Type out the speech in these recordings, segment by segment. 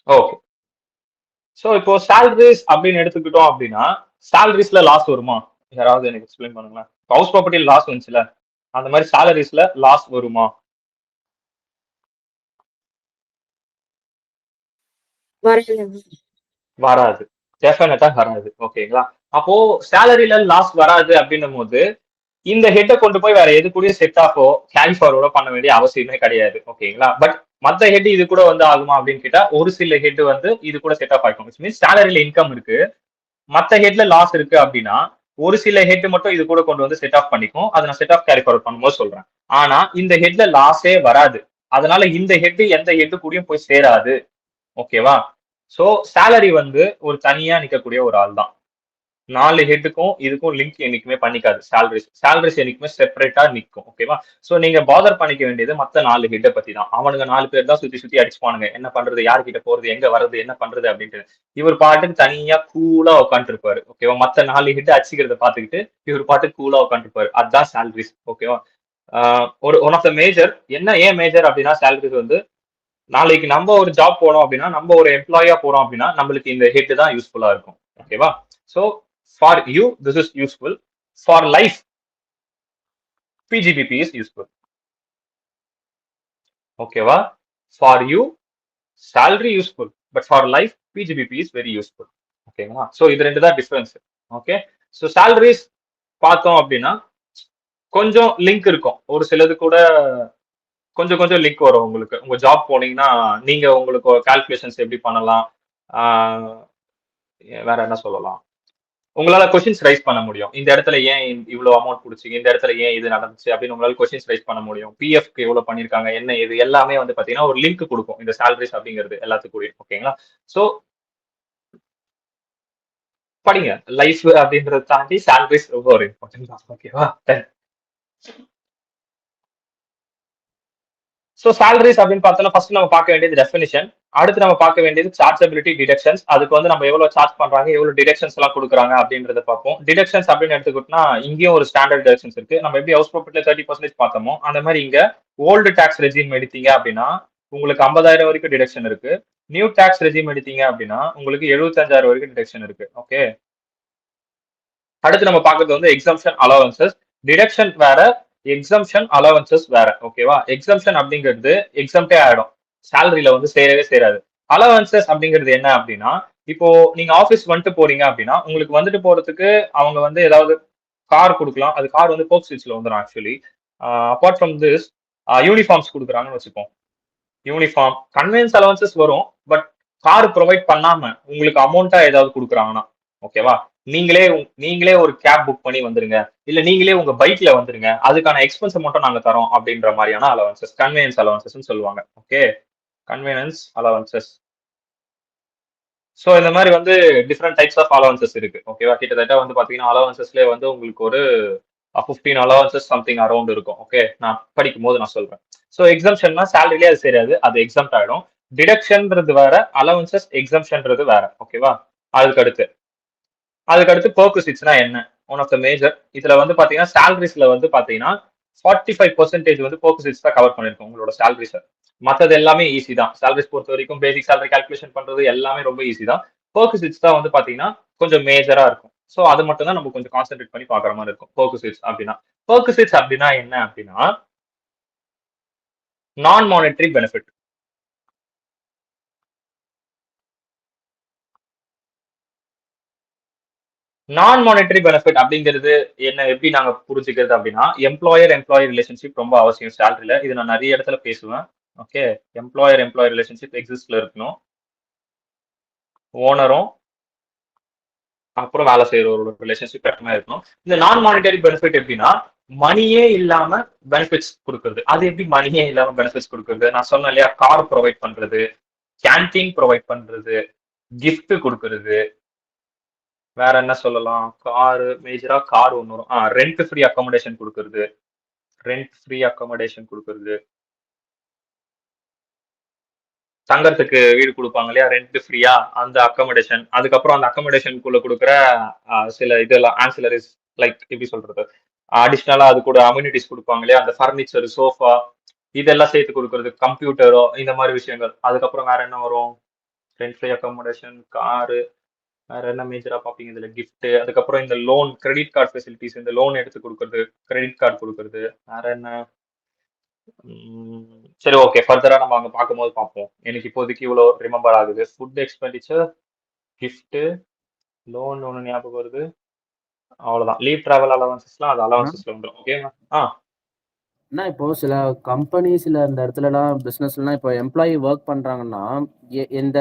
Okay. So இப்போ salaries அப்படின்னு எடுத்துக்கிட்டோம் அப்படின்னா, சேலரிஸ்ல லாஸ் வருமா? யாராவது எனக்கு எக்ஸ்பிளைன் பண்ணுங்களேன். ஹவுஸ் ப்ராப்பர்ட்டில லாஸ் வந்துச்சுல்ல, அந்த மாரி சேலரிஸ்ல லாஸ் வருமா? வராது. வராது. டெஃபினட்டா வராது. ஓகேங்களா? அப்போ சேலரில லாஸ் வராது அப்படின்னும்போது, இந்த ஹெட்ட கொண்டு போய் வேற எது கூடயும் செட் ஆஃபோ, கேரி ஃபார்வர்டோ பண்ண வேண்டிய அவசியமே கிடையாது. ஓகேங்களா? பட் மத்த ஹெட் இது கூட வந்து ஆகுமா அப்படின்னு கேட்டா, ஒரு சில ஹெட் வந்து இது கூட செட் ஆஃப் ஆயிக்கும். விச் மீன்ஸ் சேலரில இன்கம் இருக்கு. மத்த ஹெட்ல லாஸ் இருக்கு அப்படின்னா, ஒரு சில ஹெட் மட்டும் இது கூட கொண்டு வந்து செட் ஆஃப் பண்ணிக்கும். அத நான் செட் ஆஃப் கேரி ஃபார்வர்ட் பண்ணும்போது சொல்றேன். ஆனா, இந்த ஹெட்ல லாஸே வராது. அதனால இந்த ஹெட் எந்த ஹெட் கூடயும் போய் சேராது. ஓகேவா? சோ சேலரி வந்து ஒரு தனியா நிக்கக்கூடிய ஒரு ஆள் தான். 4 ஹெட்டுக்கும் இதுக்கும் லிங்க் என்னைக்குமே பண்ணிக்காது. சேலரிஸ் என்னைக்குமே செப்பரேட்டா நிக்கும். ஓகேவா? சோ நீங்க பாதர் பண்ணிக்க வேண்டியது மத்த 4 ஹெட்ட பத்தி தான். அவனுங்க 4 பேர் தான் சுத்தி சுத்தி அடிச்சுப்பானுங்க. என்ன பண்றது? யார்கிட்ட போறது? எங்க வர்றது? என்ன பண்றது? அப்படின்ட்டு. இவர் பாட்டுக்கு தனியா கூலா உட்கார்ந்துட்டு இருப்பாரு. ஓகேவா? மத்த 4 ஹெட் அடிச்சுக்கிறத பாத்துக்கிட்டு, இவர் பாட்டுக்கு கூலா உட்கார்ந்துட்டு இருப்பாரு. அதான் சேலரிஸ். ஓகேவா? ஒரு ஒன் ஆஃப் த மேஜர் ஏன் மேஜர் அப்படின்னா சேலரிஸ் வந்து நாளைக்கு நம்ம ஒரு ஜாப் போனோம் அப்படின்னா நம்ம ஒரு எம்ப்ளாயா போறோம் அப்படின்னா நம்மளுக்கு இந்த ஹெட் தான் யூஸ்ஃபுல்லா இருக்கும். ஓகேவா? So for you this is useful. For life PGBP is useful. ஓகேவா? For you salary useful but for life PGBP is very useful. ஓகேங்களா? சோ இது ரெண்டு தான் டிஃபரன்ஸ். ஓகே. சோ salaries பார்த்தோம் அப்படின்னா கொஞ்சம் லிங்க் இருக்கும். ஒரு சிலது கூட கொஞ்சம் கொஞ்சம் லிங்க் வரும் உங்களுக்கு. உங்க ஜாப் போனீங்கன்னா நீங்க உங்களுக்கு கால்குலேஷன்ஸ் எப்படி பண்ணலாம்? ஆஹ் வேற என்ன சொல்லலாம்? உங்களால கொஸ்டின்ஸ் ரைஸ் பண்ண முடியும். இந்த இடத்துல ஏன் இவ்வளவு அமௌண்ட் குடுச்சீங்க? இந்த இடத்துல ஏன் இது நடந்துச்சு? அப்படின்னு உங்களால கொஸ்டின்ஸ் ரைஸ் பண்ண முடியும். பிஎஃப்க்கு எவ்வளவு பண்ணிருக்காங்க? என்ன இது எல்லாமே வந்து பாத்தீங்கன்னா ஒரு லிங்க் கொடுக்கும். இந்த சேலரிஸ் அப்படிங்கிறது எல்லாத்துக்கூடயும். ஓகேங்களா? சோ படிங்க. லைஃப் அப்படின்றத தாண்டி சேலரிஸ் ரொம்ப ஒரு இம்பார்ட்டன்ட் தான். ஓகேவா? சோ சேலரிஸ் அப்படின்னு பார்த்தோம்னா ஃபர்ஸ்ட் நம்ம பார்க்க வேண்டியது டெஃபினிஷன். அடுத்து நம்ம பார்க்க வேண்டியது சார்ஜபிலிட்டி டிடக்ஷன்ஸ். அதுக்கு வந்து நம்ம எவ்வளவு சார்ஜ் பண்றாங்க, எவ்வளவு டிடக்ஷன்ஸ் எல்லாம் கொடுக்குறாங்க அப்படின்றத பார்ப்போம். டிடக்ஷன்ஸ் அப்படின்னு எடுத்துக்கிட்டோம்னா இங்கேயும் ஒரு ஸ்டாண்டர்ட் டிடக்ஷன்ஸ் இருக்கு. நம்ம எப்படி ஹவுஸ் ப்ராப்பர்ட்டில 30% பார்த்தோமோ அந்த மாதிரி இங்க ஓல்டு டாக்ஸ் ரெஜிம் எடுத்தீங்க அப்படின்னா உங்களுக்கு 50,000 வரைக்கும் டிடக்ஷன் இருக்கு. நியூ டாக்ஸ் ரெஜிம் எடுத்தீங்க அப்படின்னா உங்களுக்கு 75,000 வரைக்கும் டிடக்ஷன் இருக்கு. ஓகே. அடுத்து நம்ம பார்க்கறது வந்து எக்ஸம்ஷன் அலவன்சஸ். டிடக்ஷன் வேற, எக்ஸம்ஷன் அலவன்சஸ் வேற. ஓகேவா? எக்ஸம்ஷன் அப்படிங்கிறது எக்ஸம்டே ஆயிடும். சேலரியில வந்து சேரவே சேராது. அலவன்சஸ் அப்படிங்கிறது என்ன அப்படின்னா இப்போ நீங்க ஆபீஸ் வந்துட்டு போறீங்க அப்படின்னா உங்களுக்கு வந்துட்டு போறதுக்கு அவங்க வந்து ஏதாவது கார் கொடுக்கலாம். அது கார் வந்து போக்ஸ் ஸ்விட்ச்ல வந்துடும் actually. Apart from this uniforms கொடுக்குறாங்கன்னு வச்சுப்போம். யூனிஃபார்ம் கன்வென்ஸ் அலவன்சஸ் வரும். பட் கார் ப்ரொவைட் பண்ணாம உங்களுக்கு அமௌண்டா ஏதாவது கொடுக்குறாங்கன்னா ஓகேவா? நீங்களே ஒரு கேப் புக் பண்ணி வந்துருங்க. இல்ல நீங்களே உங்க பைக்ல வந்துருங்க. அதுக்கான எக்ஸ்பென்ஸ் மட்டும் நாங்க தரோம் அப்படின்ற மாதிரியான அலவன்சஸ் கன்வீனியன்ஸ் அலவன்சஸ் சொல்லுவாங்க. ஓகே. Convenience allowances. சோ இந்த மாதிரி வந்து டிஃப்ரெண்ட் டைப்ஸ் ஆஃப் அலவன்சஸ் இருக்கு. ஓகேவா? கிட்டத்தட்ட வந்து பாத்தீங்கன்னா அலவன்சஸ்ல வந்து உங்களுக்கு ஒரு 15 அலவன்சஸ் சம்திங் அரௌண்ட் இருக்கும். ஓகே. நான் படிக்கும் போது நான் சொல்றேன். சோ எக்ஸம்ஷன்னா சேலரிலே அது சரியாது. அது எக்ஸம்ட் ஆயிடும். டிடக்ஷன்ன்றது வேற, அலவன்சஸ் எக்ஸம்ஷன்ன்றது வேற. ஓகேவா? அதுக்கு அடுத்து பெர்குசிட்ஸ்னா என்ன? One of the major. இதுல வந்து பாத்தீங்கன்னா சேலரிஸ்ல வந்து பாத்தீங்கன்னா 45% வந்து பெர்குசிட்ஸ் தான் கவர் பண்ணிருக்கும் உங்களோட சேலரிஸ். மத்தது எல்லாமே ஈஸி தான். சேலரிஸ் பொறுத்த வரைக்கும் பேசிக் சேலரி கால்குலேஷன் பண்றது எல்லாமே ரொம்ப ஈஸி தான். பெர்குசிட்ஸ் தான் வந்து பாத்தீங்கன்னா கொஞ்சம் மேஜரா இருக்கும். சோ அது மட்டும் தான் நம்ம கொஞ்சம் கான்சென்ட்ரேட் பண்ணி பாக்குற மாதிரி இருக்கும். பெர்குசிட்ஸ் அப்படின்னா என்ன அப்படின்னா நான் மானிட்டரி பெனிஃபிட். நான் மானிட்டரி பெனிஃபிட் அப்படிங்கிறது என்ன எப்படி நாங்க புரிஞ்சுக்கிறது அப்படின்னா எம்ப்ளாயர் ரிலேஷன்ஷிப் ரொம்ப அவசியம் சேலரியில. இது நான் நிறைய இடத்துல பேசுவேன். ஓகே. எம்ப்ளாயர் ரிலேஷன்ஷிப் எக்ஸிஸ்ட்ல இருக்கணும். ஓனரும் அப்புறம் வேலை செய்யறவரோட ரிலேஷன்ஷிப் எப்பவுமே இருக்கணும். இந்த நான் மானிட்டரி பெனிஃபிட் எப்படின்னா மணியே இல்லாம பெனிஃபிட்ஸ் கொடுக்குறது. அது எப்படி மணியே இல்லாம பெனிஃபிட்ஸ் கொடுக்குறது? நான் சொன்னேன் இல்லையா, கார் ப்ரொவைட் பண்றது, கேன்டீன் ப்ரொவைட் பண்றது, கிஃப்ட் கொடுக்கறது, வேற என்ன சொல்லலாம்? மேஜரா கார் ஒன்று வரும். ரெண்ட் ஃப்ரீ அகாமடேஷன் கொடுக்கறது. தங்கறதுக்கு வீடு கொடுப்பாங்க இல்லையா, ரெண்ட் ஃப்ரீயா அந்த அகாமடேஷன். அதுக்கப்புறம் அந்த அகாமடேஷனுக்குள்ள கொடுக்குற சில இதெல்லாம் ஆன்சிலரிஸ், லைக் எப்படி சொல்றது, அடிஷ்னலா அது கூட அம்யூனிட்டிஸ் கொடுப்பாங்க இல்லையா, அந்த ஃபர்னிச்சர், சோஃபா, இதெல்லாம் சேர்த்து கொடுக்கறது, கம்ப்யூட்டரோ இந்த மாதிரி விஷயங்கள். அதுக்கப்புறம் வேற என்ன வரும்? ரெண்ட் ஃப்ரீ அகாமடேஷன், காரு, வேற என்ன மேஜரா பார்ப்பீங்க இதுல? கிஃப்ட், அதுக்கப்புறம் இந்த லோன், கிரெடிட் கார்டு ஃபெசிலிட்டிஸ், இந்த லோன் எடுத்து கொடுக்கறது, கிரெடிட் கார்டு கொடுக்கறது, வேற என்ன? சரி, ஓகே, ஃபர்தரா நம்ம அங்க பார்க்கும்போது பார்ப்போம். எனக்கு இப்போதைக்கு இவ்வளவு ரிமெம்பர் ஆகுது. ஃபுட் எக்ஸ்பெண்டிச்சர், கிஃப்ட், லோன் ஒன்று ஞாபகம் வருது. அவ்வளவுதான். லீவ் டிராவல் அலவன்சஸ்லாம் அது அலவன்சஸ்ல வந்துடும். ஓகேங்களா? ஆனா இப்போ சில கம்பெனிஸ்ல இந்த இடத்துலலாம் பிசினஸ்லாம் இப்போ எம்ப்ளாயி ஒர்க் பண்றாங்கன்னா இந்த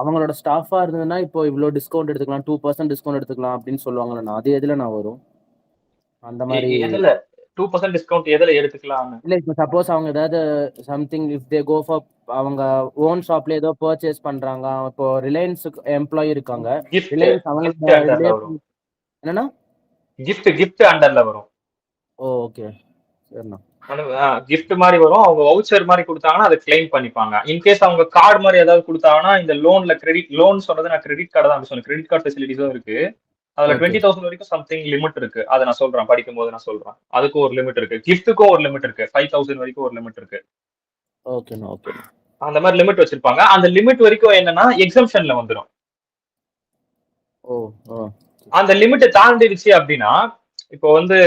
அவங்களோட ஸ்டாஃபா இருந்ததுன்னா இப்போ இவ்வளவு டிஸ்கவுண்ட் எடுத்துக்கலாம், 2% டிஸ்கவுண்ட் எடுத்துக்கலாம் அப்படின்னு சொல்லுவாங்கண்ணா. அது எதுல நான் வரும் அந்த மாதிரி? எதுல 2% டிஸ்கவுண்ட் எதுல எடுத்துக்கலாம்னு? இல்ல இப்போ சப்போஸ் அவங்க ஏதாவது something if they go for அவங்க ஓன் ஷாப்ல ஏதோ பர்ச்சேஸ் பண்றாங்க, இப்போ ரிலையன்ஸ் எம்ப்ளாயி இருக்காங்க, ரிலையன்ஸ் அவங்க என்னன்னா கிஃப்ட் அண்டர்ல வரும். ஓகே சரிண்ணா. கிஃப்ட் மாதிரி வரும். அவங்க வவுச்சர் மாதிரி கொடுத்தாங்கன்னா அதை கிளைம் பண்ணிப்பாங்க. இன்கேஸ் அவங்க கார்டு மாதிரி ஏதாவது கொடுத்தாங்கன்னா இந்த லோன்ல கிரெடிட் லோன் சொன்னது நான் கிரெடிட் கார்டு தான் சொன்னேன். கிரெடிட் கார்டு ஃபெசிலிட்டிஸும் இருக்கு. அதுல 20,000 வரைக்கும் சம்திங் லிமிட் இருக்கு. அதை நான் சொல்றேன், படிக்கும் போது நான் சொல்றேன். அதுக்கும் ஒரு லிமிட் இருக்கு. கிஃப்ட்டுக்கும் ஒரு லிமிட் இருக்கு. 5,000 வரைக்கும் ஒரு லிமிட் இருக்கு. ஓகேண்ணா. ஓகே, அந்த மாதிரி லிமிட் வச்சிருப்பாங்க. அந்த லிமிட் வரைக்கும் என்னன்னா எக்ஸம்ஷன்ல வந்துடும். அந்த லிமிட்டை தாண்டிடுச்சு அப்படின்னா இப்போ வந்து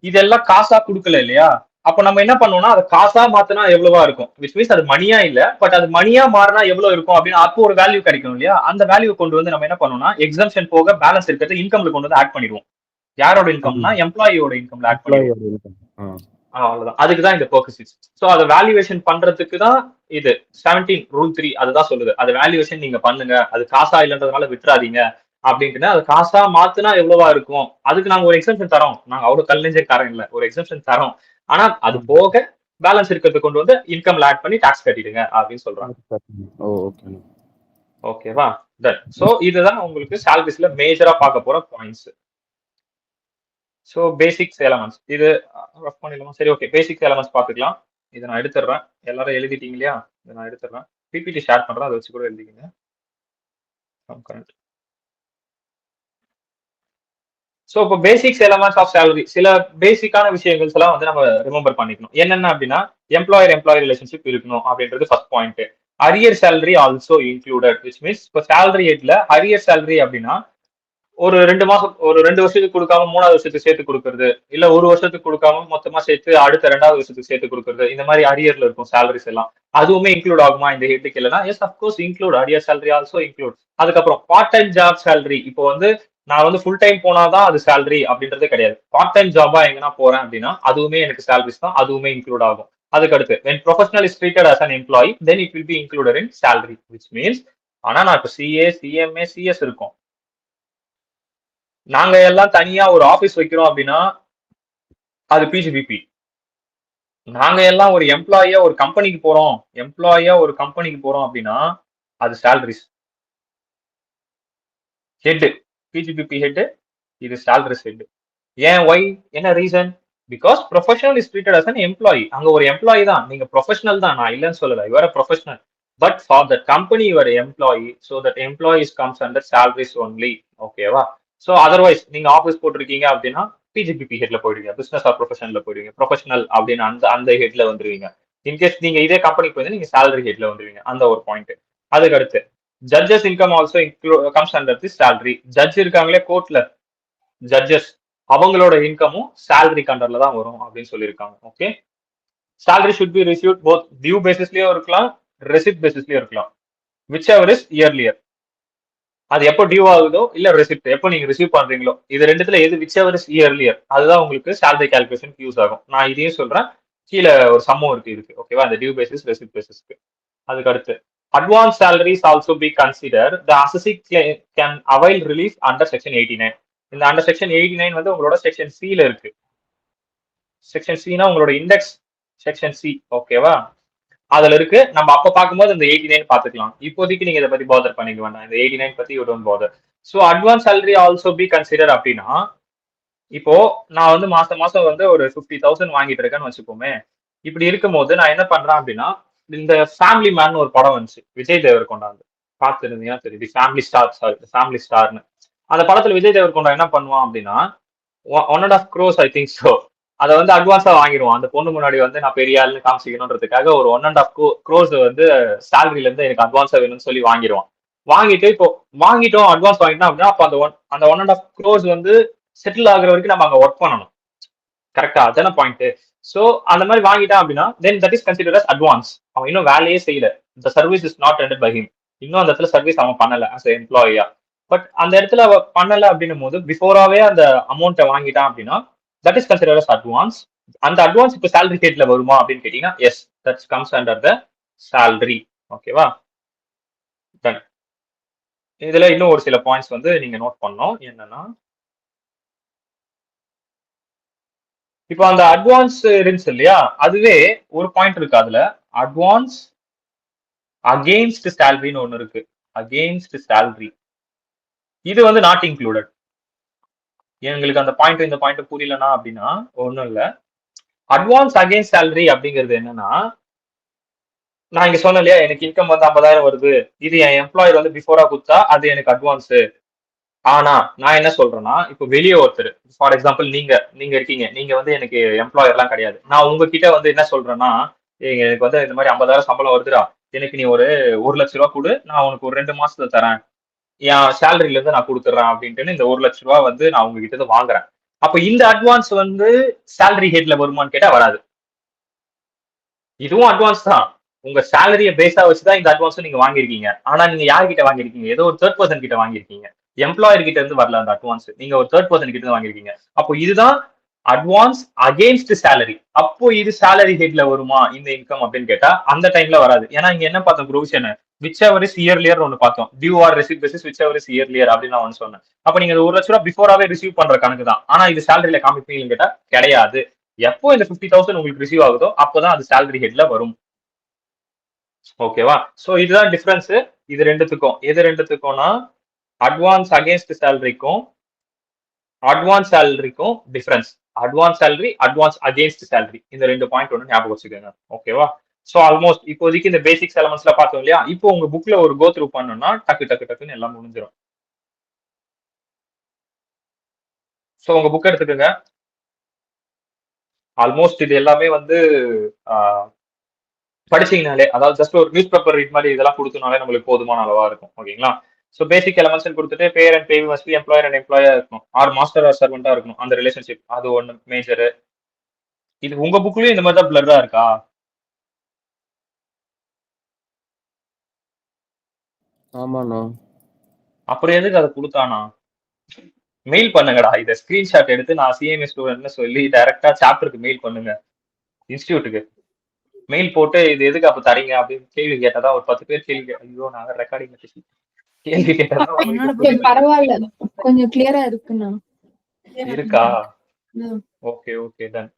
இதெல்லாம் காசா கொடுக்கல இல்லையா? அப்ப நம்ம என்ன பண்ணுவோம்னா அதை காசா மாத்தினா எவ்வளவா இருக்கும், விச் மீன்ஸ் அது மணியா இல்ல, பட் அது மணியா மாறினா எவ்வளவு இருக்கும் அப்படின்னு அப்போ ஒரு வேல்யூ கிடைக்கும் இல்லையா? அந்த வேல்யூ கொண்டு வந்து நம்ம என்ன பண்ணுவோம்னா எக்ஸம்ஷன் போக பேலன்ஸ் இருக்கிறது இன்கம்ல கொண்டு வந்து ஆட் பண்ணிடுவோம். யாரோட இன்கம்னா எம்ப்ளாயியோட இன்கம்ல ஆட் பண்ணிடுவோம். அவ்வளவுதான். அதுக்குதான் இந்த பர்பஸ். சோ அதை வேல்யூவேஷன் பண்றதுக்கு தான் இது 17 ரூல் 3 அதுதான் சொல்லுது. அது வேல்யூவேஷன் நீங்க பண்ணுங்க, அது காசா இல்லைன்றதுனால விட்டுறாதீங்க அப்படின்ட்டு. அது காசா மாத்துனா எவ்வளவா இருக்கும், அதுக்கு நாங்க ஒரு எக்ஸம்ஷன் தரோம். நாங்க அவ்வளவு கல்நெஞ்சே தரோம் இல்ல, ஒரு எக்ஸம்ஷன் தரோம். ஆனா அது போக பேலன்ஸ் இருக்கிறது கொண்டு வந்து இன்கம்ல ஆட் பண்ணி டாக்ஸ் கட்டிடுங்க அப்படின்னு சொல்றாங்க. ஓகேவா? சோ இதுதான் உங்களுக்கு சாலரிஸ்ல மேஜரா பார்க்க போற பாயிண்ட்ஸ். சோ பேசிக்ஸ் எலமெண்ட்ஸ் இது ரஃப் பண்ணிடலாமா? சரி, ஓகே, பேசிக்ஸ் எலமெண்ட்ஸ் பார்த்துக்கலாம். இதை நான் எடுத்துடுறேன். எல்லாரும் எழுதிட்டீங்க இல்லையா? இதை நான் எடுத்துடுறேன். பிபிடி ஷேர் பண்றேன், அதை வச்சு கூட எழுதிக்கங்க. சோ இப்போ பேசிக்ஸ் எலமெண்ட்ஸ் ஆஃப் சேலரி, சில பேசிக்கான விஷயங்கள் எல்லாம் வந்து நம்ம ரிமெம்பர் பண்ணிக்கணும். என்னென்ன அப்படின்னா எம்ப்ளாயர் ரிலேஷன்ஷிப் இருக்கணும் அப்படின்றது first point. Arrear salary also included, which means இப்போ சேலரி ஹெட்ல அரியர் சேலரி அப்படின்னா ஒரு 2 மாசம், ஒரு 2 வருஷத்துக்கு கொடுக்காம 3வது வருஷத்துக்கு சேர்த்து கொடுக்கறது, இல்ல ஒரு வருஷத்துக்கு கொடுக்காம மொத்தமா சேர்த்து அடுத்த 2வது வருஷத்துக்கு சேர்த்து கொடுக்கறது, இந்த மாதிரி அரியர்ல இருக்கும் சேலரிஸ் எல்லாம். அதுவுமே இன்க்ளூட் ஆகுமா இந்த ஹெட்டுக்கு? இல்லைன்னா S of course include, arrear salary also include. அதுக்கப்புறம் பார்ட் டைம் ஜாப் சேலரி. இப்போ வந்து நான் வந்து ஃபுல் டைம் போனாதான் அது சேலரி அப்படின்றதே கிடையாது. பார்ட் டைம் ஜாபா எங்கன்னா போறேன் அப்படின்னா அதுவுமே எனக்கு சேலரிஸ் தான், அதுவுமே இன்க்ளூட் ஆகும். அதுக்கடுத்து when professional is treated as an employee then it will be included in salary, which means ஆனா நான் இப்போ சிஏ, சிஎம்ஏ, சிஎஸ் இருக்கும், நாங்க எல்லாம் தனியா ஒரு ஆபீஸ் வைக்கிறோம் அப்படின்னா அது பிஜிபிபி. நாங்க எல்லாம் ஒரு எம்ப்ளாயியா ஒரு கம்பெனிக்கு போறோம் அப்படின்னா அது சேலரிஸ். ஹெட் பிஜிபிபி ஹெட், இது சேலரிஸ் ஹெட். ஏன், ஒய், என்ன reason? Because professional is treated as an employee. அங்க ஒரு எம்ப்ளாயி தான், நீங்க ப்ரொஃபஷனல் தான், நான் இல்லைன்னு சொல்லல, you're professional. But for that company you're employee, so that employees comes under salaries only. ஓகேவா? ஸோ அதர்வைஸ் நீங்க ஆஃபீஸ் போட்டிருக்கீங்க அப்படின்னா பிஜிபிபி ஹெட்ல போயிடுவீங்க, பிசினஸ் ஆர் ப்ரொஃபஷனல்ல போயிடுவீங்க, ப்ரொஃபஷனல் அப்படின்னு அந்த ஹெட்ல வந்துருவீங்க. இன்கேஸ் நீங்க இதே கம்பெனிக்கு வந்து நீங்க சேலரி ஹெட்ல வந்துருவீங்க. அந்த ஒரு பாயிண்ட். அதுக்கு அடுத்து judges income also comes under the salary. Judge இருக்காங்களே கோர்ட்ல, ஜட்ஜஸ், அவங்களோட இன்கமும் சேலரி கண்டர்ல தான் வரும் அப்படின்னு சொல்லியிருக்காங்க. Okay, salary should be received both due பேசிஸ்லயும் இருக்கலாம், ரெசிப்ட் பேசிஸ்லயும் இருக்கலாம், விச் எவர் இஸ் இயர்லியர். அது எப்போ டியூ ஆகுதோ இல்ல ரெசிப்ட் எப்போ நீங்க ரிசீவ் பண்றீங்களோ, இது ரெண்டுத்துல எது விச் எவர் இஸ் இயர்லியர் அதுதான் உங்களுக்கு சேலரி கால்குலேஷன் யூஸ் ஆகும். நான் இதையும் சொல்றேன், கீழே ஒரு சம்மம் இருக்கு இதுக்கு. ஓகேவா? அந்த டியூ பேசிஸ், ரெசிப்ட் பேசிஸ்க்கு. அதுக்கு அடுத்து advance salaries also be considered. The assessee can avail relief under section 89. இந்த அண்டர் செக்ஷன் 89 வந்து உங்களோட செக்ஷன் சில இருக்கு. செக்ஷன் சினா உங்களோட இண்டெக்ஸ் செக்ஷன் சி. ஓகேவா? அதுல இருக்கு. நம்ம அப்ப பார்க்கும்போது இந்த 89 பாத்துக்கலாம். இப்போதைக்கு நீங்க இதை பத்தி பாதர் பண்ணிக்க வேண்டாம். இந்த 89 பத்தி you don't father. So advance salary also be consider அப்படின்னா, இப்போ நான் வந்து மாசம் மாசம் வந்து ஒரு 50,000 வாங்கிட்டு இருக்கேன்னு வச்சுக்கோமே. இப்படி இருக்கும்போது நான் என்ன பண்றேன் அப்படின்னா, இந்த ஃபேமிலி மேன் ஒரு படம் வந்துச்சு, விஜய் தேவர்கொண்டா, பார்த்துருந்தீங்கன்னா தெரியுது, ஃபேமிலி ஸ்டார்னு. அந்த படத்துல விஜய் தேவர்கொண்டா என்ன பண்ணுவான் அப்படின்னா 1.5 crores ஐ திங்க் ஸோ அதை வந்து அட்வான்ஸா வாங்கிடுவோம். அந்த பொண்ணு முன்னாடி வந்து நான் பெரிய ஆளுன்னு காமிச்சிக்கணுன்றதுக்காக ஒரு 1.5 crores வந்து சேலரில இருந்து எனக்கு அட்வான்ஸா வேணும்னு சொல்லி வாங்கிடுவான். வாங்கிட்டு இப்போ வாங்கிட்டோம், அட்வான்ஸ் வாங்கிட்டோம் அப்படின்னா அப்ப அந்த 1.5 crores வந்து செட்டில் ஆகுற வரைக்கும் நம்ம அங்க ஒர்க் பண்ணணும். கரெக்டா? அதான பாயிண்ட். சோ அந்த மாதிரி வாங்கிட்டான் அப்படின்னா then that is considered as advance. அவன் இன்னும் வேலையே செய்யல. The service is not rendered by him. இன்னும் அந்த இடத்துல சர்வீஸ் அவன் பண்ணல ஆஸ் எம்ப்ளாயியா. பட் அந்த இடத்துல அவ பண்ணல அப்படின்னும் போது பிஃபோராவே அந்த அமௌண்ட்டை வாங்கிட்டான் அப்படின்னா that is considered as advance. அந்த அட்வான்ஸ் இப்போ சேலரி டேட்ல வருமா அப்படின்னு கேட்டீங்கன்னா yes, that comes under the salary. ஓகேவா? டன். இதுல இன்னும் ஒரு சில பாயிண்ட்ஸ் வந்து நீங்க நோட் பண்ணணும். என்னன்னா இப்போ அந்த அட்வான்ஸ் இருந்துச்சு இல்லையா, அதுவே ஒரு பாயிண்ட் இருக்கு அதுல. அட்வான்ஸ் அகெயின்ஸ்ட் சேலரின்னு ஒண்ணு இருக்கு. அகெயின்ஸ்ட் சேலரி இது வந்து நாட் இன்க்ளூடட். எங்களுக்கு அந்த பாயிண்ட் இந்த பாயிண்ட் புரியலனா அப்படின்னா ஒண்ணும் இல்ல. அட்வான்ஸ் அகெயின்ஸ்ட் சேலரி அப்படிங்கிறது என்னன்னா, நான் இங்க சொன்னேன் இல்லையா, எனக்கு இன்கம் வந்து 50,000 வருது, இது என் எம்ப்ளாயர் வந்து பிஃபோரா கொடுத்தா அது எனக்கு அட்வான்ஸ். ஆனா நான் என்ன சொல்றேன்னா, இப்போ வெளியே ஒருத்தர் ஃபார் எக்ஸாம்பிள் நீங்க நீங்க இருக்கீங்க, நீங்க வந்து எனக்கு எம்ப்ளாயர் எல்லாம் கிடையாது. நான் உங்ககிட்ட வந்து என்ன சொல்றேன்னா, எனக்கு வந்து இந்த மாதிரி 50,000 சம்பளம் வருதுடா, எனக்கு நீ ஒரு 1,00,000 கொடு, நான் உனக்கு ஒரு 2 மாசத்துல தரேன், என் சேலரில இருந்து நான் கொடுத்துறேன் அப்படின்ட்டு இந்த 1,00,000 வந்து நான் உங்ககிட்ட இருந்து வாங்குறேன். அப்ப இந்த அட்வான்ஸ் வந்து சேலரி ஹெட்ல வருமான்னு கேட்டா வராது. இதுவும் அட்வான்ஸ் தான். உங்க சேலரிய பேஸா வச்சுதான் இந்த அட்வான்ஸ் நீங்க வாங்கிருக்கீங்க. ஆனா நீங்க யார்கிட்ட வாங்கிருக்கீங்க? ஏதோ ஒரு தேர்ட் பர்சன் கிட்ட வாங்கிருக்கீங்க. எம்ப்ளாயர் கிட்ட இருந்து வரல அந்த அட்வான்ஸ். நீங்க ஒரு தேர்ட் பர்சன் கிட்ட இருந்து வாங்கிருக்கீங்க. அப்போ இதுதான் அட்வான்ஸ் அகெயின்ஸ்ட் சேலரி. அப்போ இது சேலரி ஹெட்ல வருமா இந்த இன்கம் அப்படின்னு கேட்டா அந்த டைம்ல வராது. ஏன்னா இங்க என்ன பார்த்தோம் provision, whichever is earlier ஒன்னு பார்த்தோம். Due or receipt basis whichever is earlier அப்படின்னு நான் ஒன்னு சொன்னேன். அப்ப நீங்க 1,00,000 பிஃபோராவே ரிசீவ் பண்ற கணக்கு தான். ஆனா இது சேலரியில காமிப்பீங்கன்னு கேட்டா கிடையாது. எப்போ இந்த 50,000 உங்களுக்கு ரிசீவ் ஆகுதோ அப்போதான் அது சேலரி ஹெட்ல வரும். ஓகேவா? சோ இதுதான் டிஃபரன்ஸ் இது ரெண்டுத்துக்கும். எது ரெண்டுத்துக்கும்னா அட்வான்ஸ் அகெயின்ஸ்ட் சேலரிக்கும் அட்வான்ஸ் சேலரிக்கும் difference. Advance salary, advance against salary, இந்த 2 பாயிண்ட் ஒன்று ஞாபகம் வச்சுக்கோங்க. ஓகேவா? சோ ஆல்மோஸ்ட் இப்போதைக்கு இந்த பேசிக்ஸ் எலமெண்ட்ஸ்ல பார்த்தோம் இல்லையா, இப்போ உங்க புக்ல ஒரு கோ த்ரூ பண்ணணும்னா டக்கு டக்கு டக்குன்னு எல்லாம் முடிஞ்சிடும். சோ உங்க புக் எடுத்துக்கோங்க. ஆல்மோஸ்ட் இது எல்லாமே வந்து படிச்சீங்கனாலே, அதாவது ஜஸ்ட் ஒரு நியூஸ் பேப்பர் ரீட் மாதிரி இதெல்லாம் கொடுத்தனாலே நம்மளுக்கு போதுமான அளவா இருக்கும். ஓகேங்களா? சோ பேசிக் எலமெண்ட்ஸ் கொடுத்துட்டு payer and payee must be employer and எம்ப்ளாயா இருக்கணும், ஆர் மாஸ்டர் ஆர் சர்வெண்டா இருக்கணும். அந்த ரிலேஷன்ஷிப் அது ஒண்ணு மேஜர். இது உங்க புக்லயும் இந்த மாதிரி தான் பிளர்ரா இருக்கா? ஆமாண்ணா. அப்புறம் எதுக்கு அதை கொடுத்தானா? மெயில் பண்ணுங்கடா, இதை ஸ்கிரீன்ஷாட் எடுத்து நான் சிஎம்ஏ ஸ்டூடெண்ட்னு சொல்லி டைரக்டா சாப்டருக்கு மெயில் பண்ணுங்க, இன்ஸ்டியூட்டுக்கு மெயில் போட்டு இது எதுக்கு அப்ப தரீங்க அப்படின்னு கேள்வி கேட்டதா ஒரு 10 பேர் கேள்வி ஐயோ நான் ரெக்கார்டிங் கேள்வி கேட்டதா பரவாயில்ல, கொஞ்சம் கிளியரா இருக்குண்ணா. இருக்கா? Okay okay done.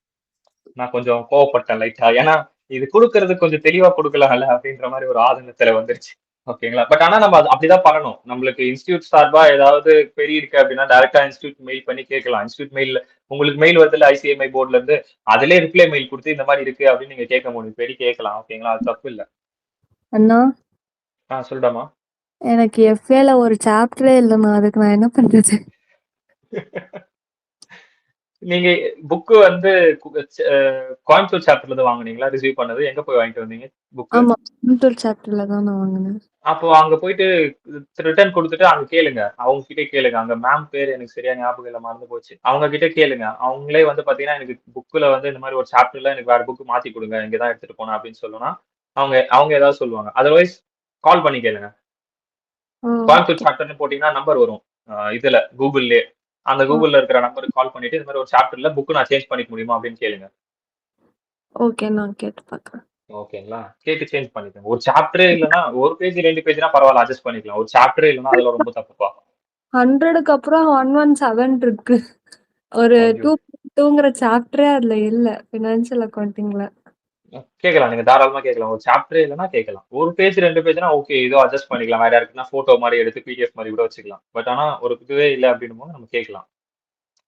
நான் கொஞ்சம் கோவப்பட்டேன் லைட்டா, ஏன்னா இது கொடுக்கறது கொஞ்சம் தெளிவா கொடுக்கலாம்ல அப்படின்ற மாதிரி ஒரு ஆதங்கத்துல வந்துருச்சு. ஓகேங்களா? பட் ஆனா நம்ம அப்படிதான் பண்ணணும். நம்மளுக்கு இன்ஸ்டியூட் சார்பா ஏதாவது பெரிய இருக்கு அப்படின்னா டைரக்டா இன்ஸ்டியூட் மெயில் பண்ணி கேட்கலாம். இன்ஸ்டியூட் மெயில் உங்களுக்கு மெயில் வருதுல ஐசிஎம்ஐ போர்ட்ல இருந்து, அதுல ரிப்ளை மெயில் கொடுத்து இந்த மாதிரி இருக்கு அப்படின்னு நீங்க கேட்க முடியும், பெரிய கேட்கலாம். ஓகேங்களா? அது தப்பு இல்ல. அண்ணா சொல்லிட்டாமா. எனக்கு எஃப்ஏல ஒரு சாப்டரே இல்லைண்ணா, அதுக்கு நான் என்ன பண்றது? நீங்க புக்கு வந்து கோயம்புத்தூர் சாப்டர்ல இருந்து வாங்குனீங்களா? ரிசீவ் பண்ணது எங்க போய் வாங்கிட்டு வந்தீங்க புக்? ஆமா, கோயம்புத்தூர் சாப்டர்ல தான் நான் வாங்கினேன். அப்போ அங்க போயிட்டு ரிட்டர்ன் கொடுத்துட்டு அங்க கேளுங்க, அவங்க கிட்டே கேளுங்க. அங்க மேம் பேர் எனக்கு சரியா ஞாபகம் இல்ல, மறந்து போச்சு. அவங்க கிட்ட கேளுங்க. அவங்களே வந்து பாத்தீங்கன்னா எனக்கு புக்ல வந்து இந்த மாதிரி ஒரு சாப்டர்ல எனக்கு வேற புக் மாத்தி கொடுங்க, இங்கதான் எடுத்துட்டு போனேன் அப்படின்னு சொல்லணும்னா அவங்க அவங்க ஏதாவது சொல்லுவாங்க. அதர்வைஸ் கால் பண்ணி கேளுங்க. கோயம்புத்தூர் சாப்டர்னு போட்டீங்கன்னா நம்பர் வரும் இதுல கூகுள்லயே. அந்த கூகுள்ல இருக்கிற நம்பருக்கு கால் பண்ணிட்டு இந்த மாதிரி ஒரு சாப்டர்ல புக் நான் சேஞ்ச் பண்ணிக்க முடியுமா அப்படின்னு கேளுங்க. ஓகே, நான் கேட்டு பார்க்கறேன். ஓகேங்களா? கேட்டு சேஞ்ச் பண்ணிக்கோங்க. ஒரு சாப்டரே இல்லைன்னா ஒரு பேஜ் 2 பேஜ்னா பரவாயில்ல, அட்ஜஸ்ட் பண்ணிக்கலாம். ஒரு சாப்டரே இல்லைன்னா அதெல்லாம் ரொம்ப தப்புப்பா. 100க்கு அப்புறம் 117 இருக்கு. ஒரு 2.2ங்கிற சாப்டரே அதுல இல்ல, ஃபினான்ஷியல் அக்கவுண்டிங்ல. கேட்கலாம், நீங்க தாராளமா கேட்கலாம். ஒரு சாப்டரே இல்லைன்னா கேட்கலாம். ஒரு பேஜ் 2 பேஜ்னா ஓகே, ஏதோ அட்ஜஸ்ட் பண்ணிக்கலாம். வேற யாருக்குன்னா போட்டோ மாதிரி எடுத்து பிடிஎஃப் மாதிரி கூட வச்சுக்கலாம். பட் ஆனா ஒரு இதுவே இல்லை அப்படின்னும் போது நம்ம கேட்கலாம்.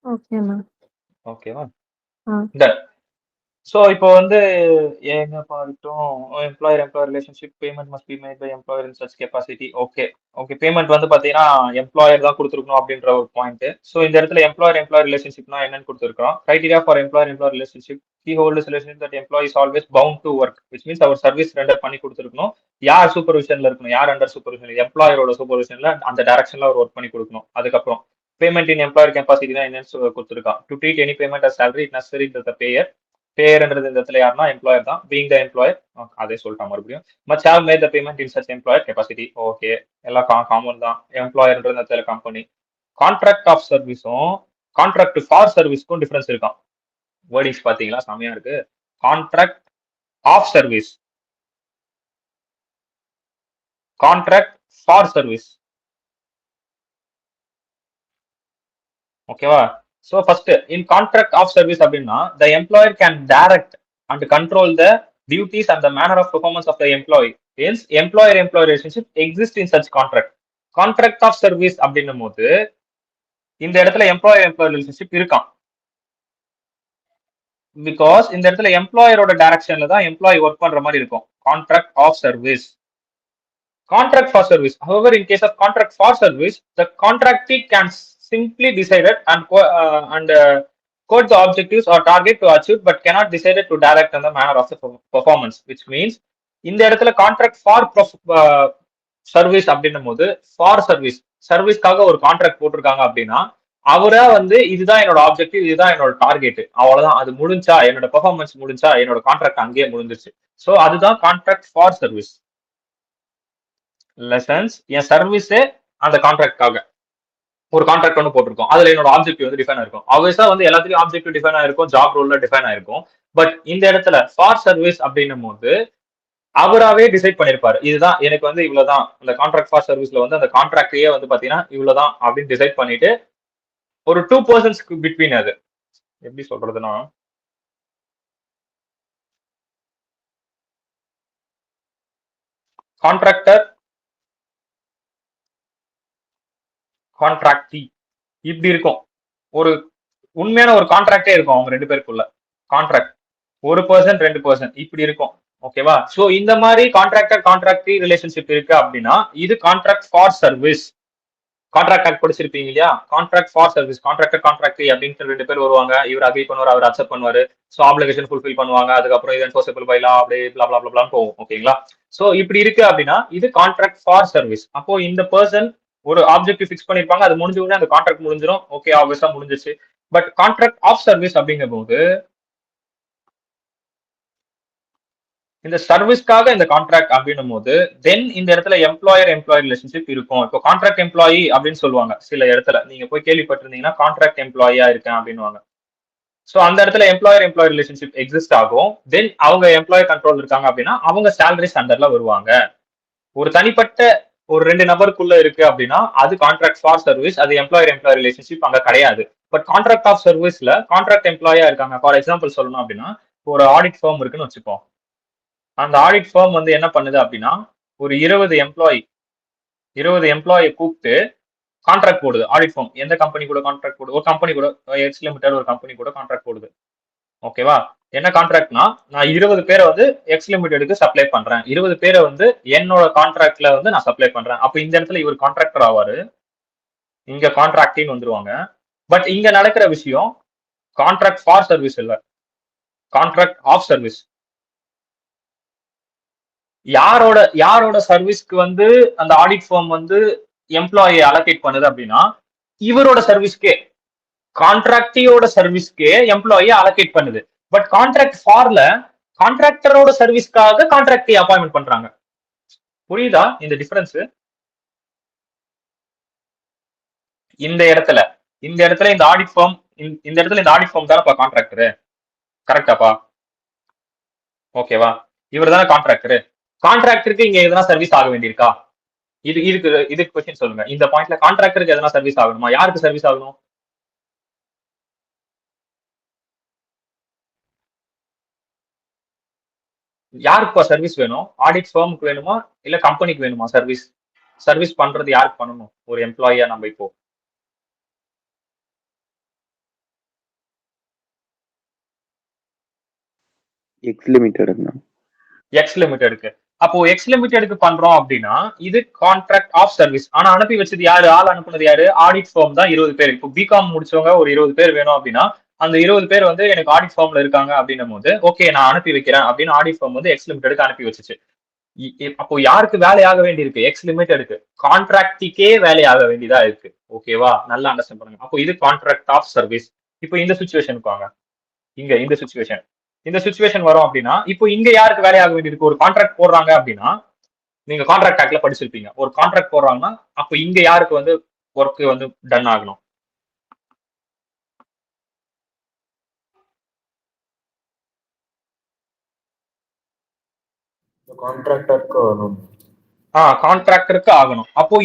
ஓகேண்ணா. ஓகேவா? ஆ. டன். ஸோ இப்போ வந்து எங்க பார்த்தோம் employer relationship payment must be made by employer in such capacity. Okay okay payment வந்து பார்த்தீங்கன்னா எம்ப்ளாயர் தான் கொடுத்துருக்கணும் அப்படின்ற ஒரு பாயிண்ட். ஸோ இந்த இடத்துல எம்ப்ளாயர் ரிலேஷன்ஷிப்னா என்னன்னு கொடுத்துருக்கோம். Criteria for employer relationship key holders relationship that employee is always bound to work which means அவர் சர்வீஸ் ரெண்டர் பண்ணி கொடுத்துருக்கணும். யார் சூப்பர்விஷன்ல இருக்கணும், யார் அண்டர் சூப்பர்விஷன், எம்ப்ளாயரோட சூப்பர்விஷன்ல அந்த டைரக்ஷன்ல அவர் ஒர்க் பண்ணி கொடுக்கணும். அதுக்கப்புறம் பேமெண்ட் இன் எம்ப்ளாயர் கெப்பாசிட்டி தான் என்னன்னு கொடுத்துருக்கான். To treat any payment as salary it necessary that the payer பேயர்ன்றது இந்த இடத்துல யாருன்னா எம்ப்ளாயர் தான். பீங் த எம்ப்ளாயர் அதே சொல்லிட்டான் மறுபடியும். Must have made the payment in such employer capacity. Okay எல்லாம் காமன் தான். எம்ப்ளாயர்ன்றது இந்த இடத்துல கம்பெனி. கான்ட்ராக்ட் ஆஃப் சர்வீஸும் கான்ட்ராக்ட் ஃபார் சர்வீஸ்க்கும் டிஃபரன்ஸ் இருக்கான். வேர்டிங்ஸ் பாத்தீங்களா செமையா இருக்கு. Contract of service, contract for service. ஓகேவா? So first in contract of service அப்படின்னா the employer can direct and control the duties and the manner of performance of the employee. Hence employer relationship exists in such contract. Contract of service அப்படின்னும் போது இந்த இடத்துல employer relationship இருக்கான். Because இந்த இடத்துல எம்ப்ளாயரோட டைரக்ஷன்ல தான் எம்ப்ளாயி ஒர்க் பண்ற மாதிரி இருக்கும். Contract of service. Contract for service. However, in case of contract for service, the contractee can simply decide it and code the objectives or target to achieve, but cannot decide it to direct on the manner of the performance. Which means இந்த இடத்துல contract for service அப்படின்னும் போது for சர்வீஸ்க்காக ஒரு contract போட்டிருக்காங்க அப்படின்னா அவரா வந்து இதுதான் என்னோட ஆப்ஜெக்டிவ், இதுதான் என்னோட டார்கெட், அவ்வளவுதான். அது முடிஞ்சா என்னோட பெர்ஃபார்மன்ஸ் முடிஞ்சா என்னோட கான்ட்ராக்ட் அங்கேயே முடிஞ்சிச்சு. ஸோ அதுதான் கான்ட்ராக்ட் ஃபார் சர்வீஸ். லெசன்ஸ் என் சர்வீஸே அந்த கான்ட்ராக்டாக ஒரு கான்ட்ராக்ட் ஒன்று போட்டிருக்கோம். அதுல என்னோட ஆப்ஜெக்டிவ் வந்து டிஃபைன் ஆயிருக்கும். ஆப்வியஸா வந்து எல்லாத்துலயும் ஆப்ஜெக்டிவ் டிஃபைன் ஆயிருக்கும், ஜாப் ரோல்ல டிஃபைன் ஆயிருக்கும். பட் இந்த இடத்துல ஃபார் சர்வீஸ் அப்படின்னும் போது அவராவே டிசைட் பண்ணிருப்பாரு, இதுதான் எனக்கு வந்து இவ்வளவுதான். அந்த கான்ட்ராக்ட் ஃபார் சர்வீஸ்ல வந்து அந்த கான்ட்ராக்டே வந்து பாத்தீங்கன்னா இவ்வளவுதான் அப்படின்னு டிசைட் பண்ணிட்டு ஒரு 2 பர்சன்ஸ்க்கு பிட்வீன். அது எப்படி சொல்றதுன்னா கான்ட்ராக்டர் கான்ட்ராக்டி இப்படி இருக்கும். ஒரு உண்மையான ஒரு கான்ட்ராக்டே இருக்கும் அவங்க ரெண்டு பேருக்குள்ள. கான்ட்ராக்ட் 1% 2% இப்படி இருக்கும். ஓகேவா? சோ இந்த மாதிரி கான்ட்ராக்டி ரிலேஷன்ஷிப் இருக்கு அப்படின்னா இது contract for service. Contract act படிச்சிருப்பீங்க இல்லையா? கான்ட்ராக்ட் ஃபார் சர்வீஸ், கான்ட்ராக்டி அப்படின்னு 2 பேர் வருவாங்க. இவர் அக்ரி பண்ணுவார், அவர் அக்செப்ட் பண்ணுவாரு. ஸோ ஆப்ளிகேஷன் ஃபுல்ஃபில் பண்ணுவாங்க. அதுக்கப்புறம் இது என்ஃபோர்சபிள் பை லா அப்படியே பிளான் போகும். ஓகேங்களா? சோ இப்படி இருக்கு அப்படின்னா இது கான்ட்ராக்ட் ஃபார் சர்வீஸ். அப்போ இந்த பர்சன் ஒரு ஆப்ஜெக்டிவ் ஃபிக்ஸ் பண்ணிருப்பாங்க, அது முடிஞ்ச உடனே அந்த கான்ட்ராக்ட் முடிஞ்சிடும். ஓகே ஆப்வியஸா முடிஞ்சிச்சு. பட் கான்ட்ராக்ட் ஆஃப் சர்வீஸ் அப்படிங்கும் போது இந்த சர்வீஸ்க்காக இந்த கான்ட்ராக்ட் அப்படின்னும் போது தென் இந்த இடத்துல எம்ப்ளாயர் ரிலேஷன்ஷிப் இருக்கும். இப்போ கான்ட்ராக்ட் எம்ப்ளாயி அப்படின்னு சொல்லுவாங்க சில இடத்துல, நீங்க போய் கேள்விப்பட்டிருந்தீங்கன்னா கான்ட்ராக்ட் எம்ப்ளாயியா இருக்கேன் அப்படின்னுவாங்க. சோ அந்த இடத்துல எம்ப்ளாயர் ரிலேஷன்ஷிப் எக்ஸிஸ்ட் ஆகும். தென் அவங்க எம்ப்ளாயர் கண்ட்ரோல் இருக்காங்க அப்படின்னா அவங்க சேலரிஸ் அண்டர்ல வருவாங்க. ஒரு தனிப்பட்ட ஒரு 2 நபருக்குள்ள இருக்கு அப்படின்னா அது கான்ட்ராக்ட் ஃபார் சர்வீஸ், அது எம்ப்ளாயர் ரிலேஷன்ஷிப் அங்க கிடையாது. பட் கான்ட்ராக்ட் ஆஃப் சர்வீஸ்ல கான்ட்ராக்ட் எம்ப்ளாயா இருக்காங்க. ஃபார் எக்ஸாம்பிள் சொல்லணும் அப்படின்னா ஒரு ஆடிட் ஃபார்ம் இருக்குன்னு வச்சுப்போம். அந்த ஆடிட் ஃபார்ம் வந்து என்ன பண்ணுது அப்படின்னா ஒரு 20 எம்ப்ளாயை கூப்பிட்டு கான்ட்ராக்ட் போடுது. ஆடிட் ஃபார்ம் எந்த கம்பெனி கூட கான்ட்ராக்ட் போடுது? ஒரு கம்பெனி கூட, எக்ஸ் லிமிடெட் ஒரு கம்பெனி கூட கான்ட்ராக்ட் போடுது. ஓகேவா? என்ன கான்ட்ராக்ட்னா நான் 20 பேரை வந்து எக்ஸ் லிமிடெடுக்கு சப்ளை பண்றேன், 20 பேரை வந்து என்னோட கான்ட்ராக்ட்ல வந்து நான் சப்ளை பண்றேன். அப்ப இந்த இடத்துல இவர் கான்ட்ராக்டர் ஆவாரு, இங்க கான்ட்ராக்டின்னு வந்துருவாங்க. பட் இங்க நடக்கிற விஷயம் கான்ட்ராக்ட் ஃபார் சர்வீஸ் இல்ல, கான்ட்ராக்ட் ஆஃப் சர்வீஸ். யாரோட சர்வீஸ்க்கு வந்து அந்த ஆடிட் ஃபார்ம் வந்து எம்ப்ளாயி அலோகேட் பண்ணுது அப்படின்னா இவரோட சர்வீஸ்க்கே, கான்ட்ராக்டியோட சர்வீஸ்க்கே எம்ப்ளாயி அலோகேட் பண்ணுது. பட் கான்ட்ராக்ட் ஃபார்ல கான்ட்ராக்டரோட சர்வீஸ்க்காக கான்ட்ராக்டி அப்பாயின்மெண்ட் பண்றாங்க. புரியுதா இந்த டிஃபரன்ஸ்? இந்த இடத்துல இந்த ஆடிட் ஃபார்ம் இந்த இடத்துல இந்த ஆடிட் ஃபார்ம் தானப்பா கான்ட்ராக்டரு, கரெக்டாப்பா? ஓகேவா? இவர் தானே கான்ட்ராக்டரு. கான்ட்ராக்டருக்கு இங்க எதனா சர்வீஸ் ஆக வேண்டியிருக்கா? இதுக்கு கொஸ்டின் சொல்லுங்க. இந்த பாயிண்ட்ல கான்ட்ராக்டருக்கு எதனா சர்வீஸ் ஆகணுமா? யாருக்கு சர்வீஸ் ஆகணும்? யாருக்குப்பா சர்வீஸ் வேணும்? ஆடிட் ஃபார்முக்கு வேணுமா இல்ல கம்பெனிக்கு வேணுமா சர்வீஸ் பண்றது யாருக்கு பண்ணணும்? ஒரு எம்ப்ளாயியா நம்ம இப்போ எக்ஸ் லிமிடெட்னா எக்ஸ் லிமிடெடுக்கு. அப்போ எக்ஸ் லிமிடெடுக்கு பண்றோம் அப்படின்னா இது கான்ட்ராக்ட் ஆஃப் சர்வீஸ். ஆனா அனுப்பி வச்சது யாரு? ஆள் அனுப்புனது யாரு? ஆடிட் ஃபார்ம் தான் 20 பேர். இப்போ பிகாம் முடிச்சவங்க ஒரு 20 பேர் வேணும் அப்படின்னா அந்த 20 பேர் வந்து எனக்கு ஆடிட் ஃபார்ம்ல இருக்காங்க அப்படின்னும் போது ஓகே நான் அனுப்பி வைக்கிறேன் அப்படின்னு ஆடிட் ஃபார்ம் வந்து எக்ஸ் லிமிடெடுக்கு அனுப்பி வச்சுச்சு. அப்போ யாருக்கு வேலையாக வேண்டியிருக்கு? எக்ஸ் லிமிடெடுக்கு. கான்ட்ராக்டுக்கே வேலையாக வேண்டியதா இருக்கு. ஓகேவா? நல்லா அண்டர்ஸ்டாண்ட் பண்ணுங்க. அப்போ இது கான்ட்ராக்ட் ஆஃப் சர்வீஸ். இப்போ இந்த சுச்சுவேஷனுக்கு வாங்க. இங்க இந்த சுச்சுவேஷன் வரும் அப்படின்னா இப்போ இங்க யாருக்கு வேலையாக வேண்டியிருக்கு? ஒரு கான்ட்ராக்ட் போடுறாங்க அப்படின்னா நீங்க கான்ட்ராக்ட் ஆக்ட்ல படிச்சிருப்பீங்க. ஒரு கான்ட்ராக்ட் போடுறாங்கன்னா அப்போ இங்க யாருக்கு வந்து ஒர்க் வந்து டன் ஆகணும்? கான்ட்ராக்டருக்கு ஆகணும். அப்போ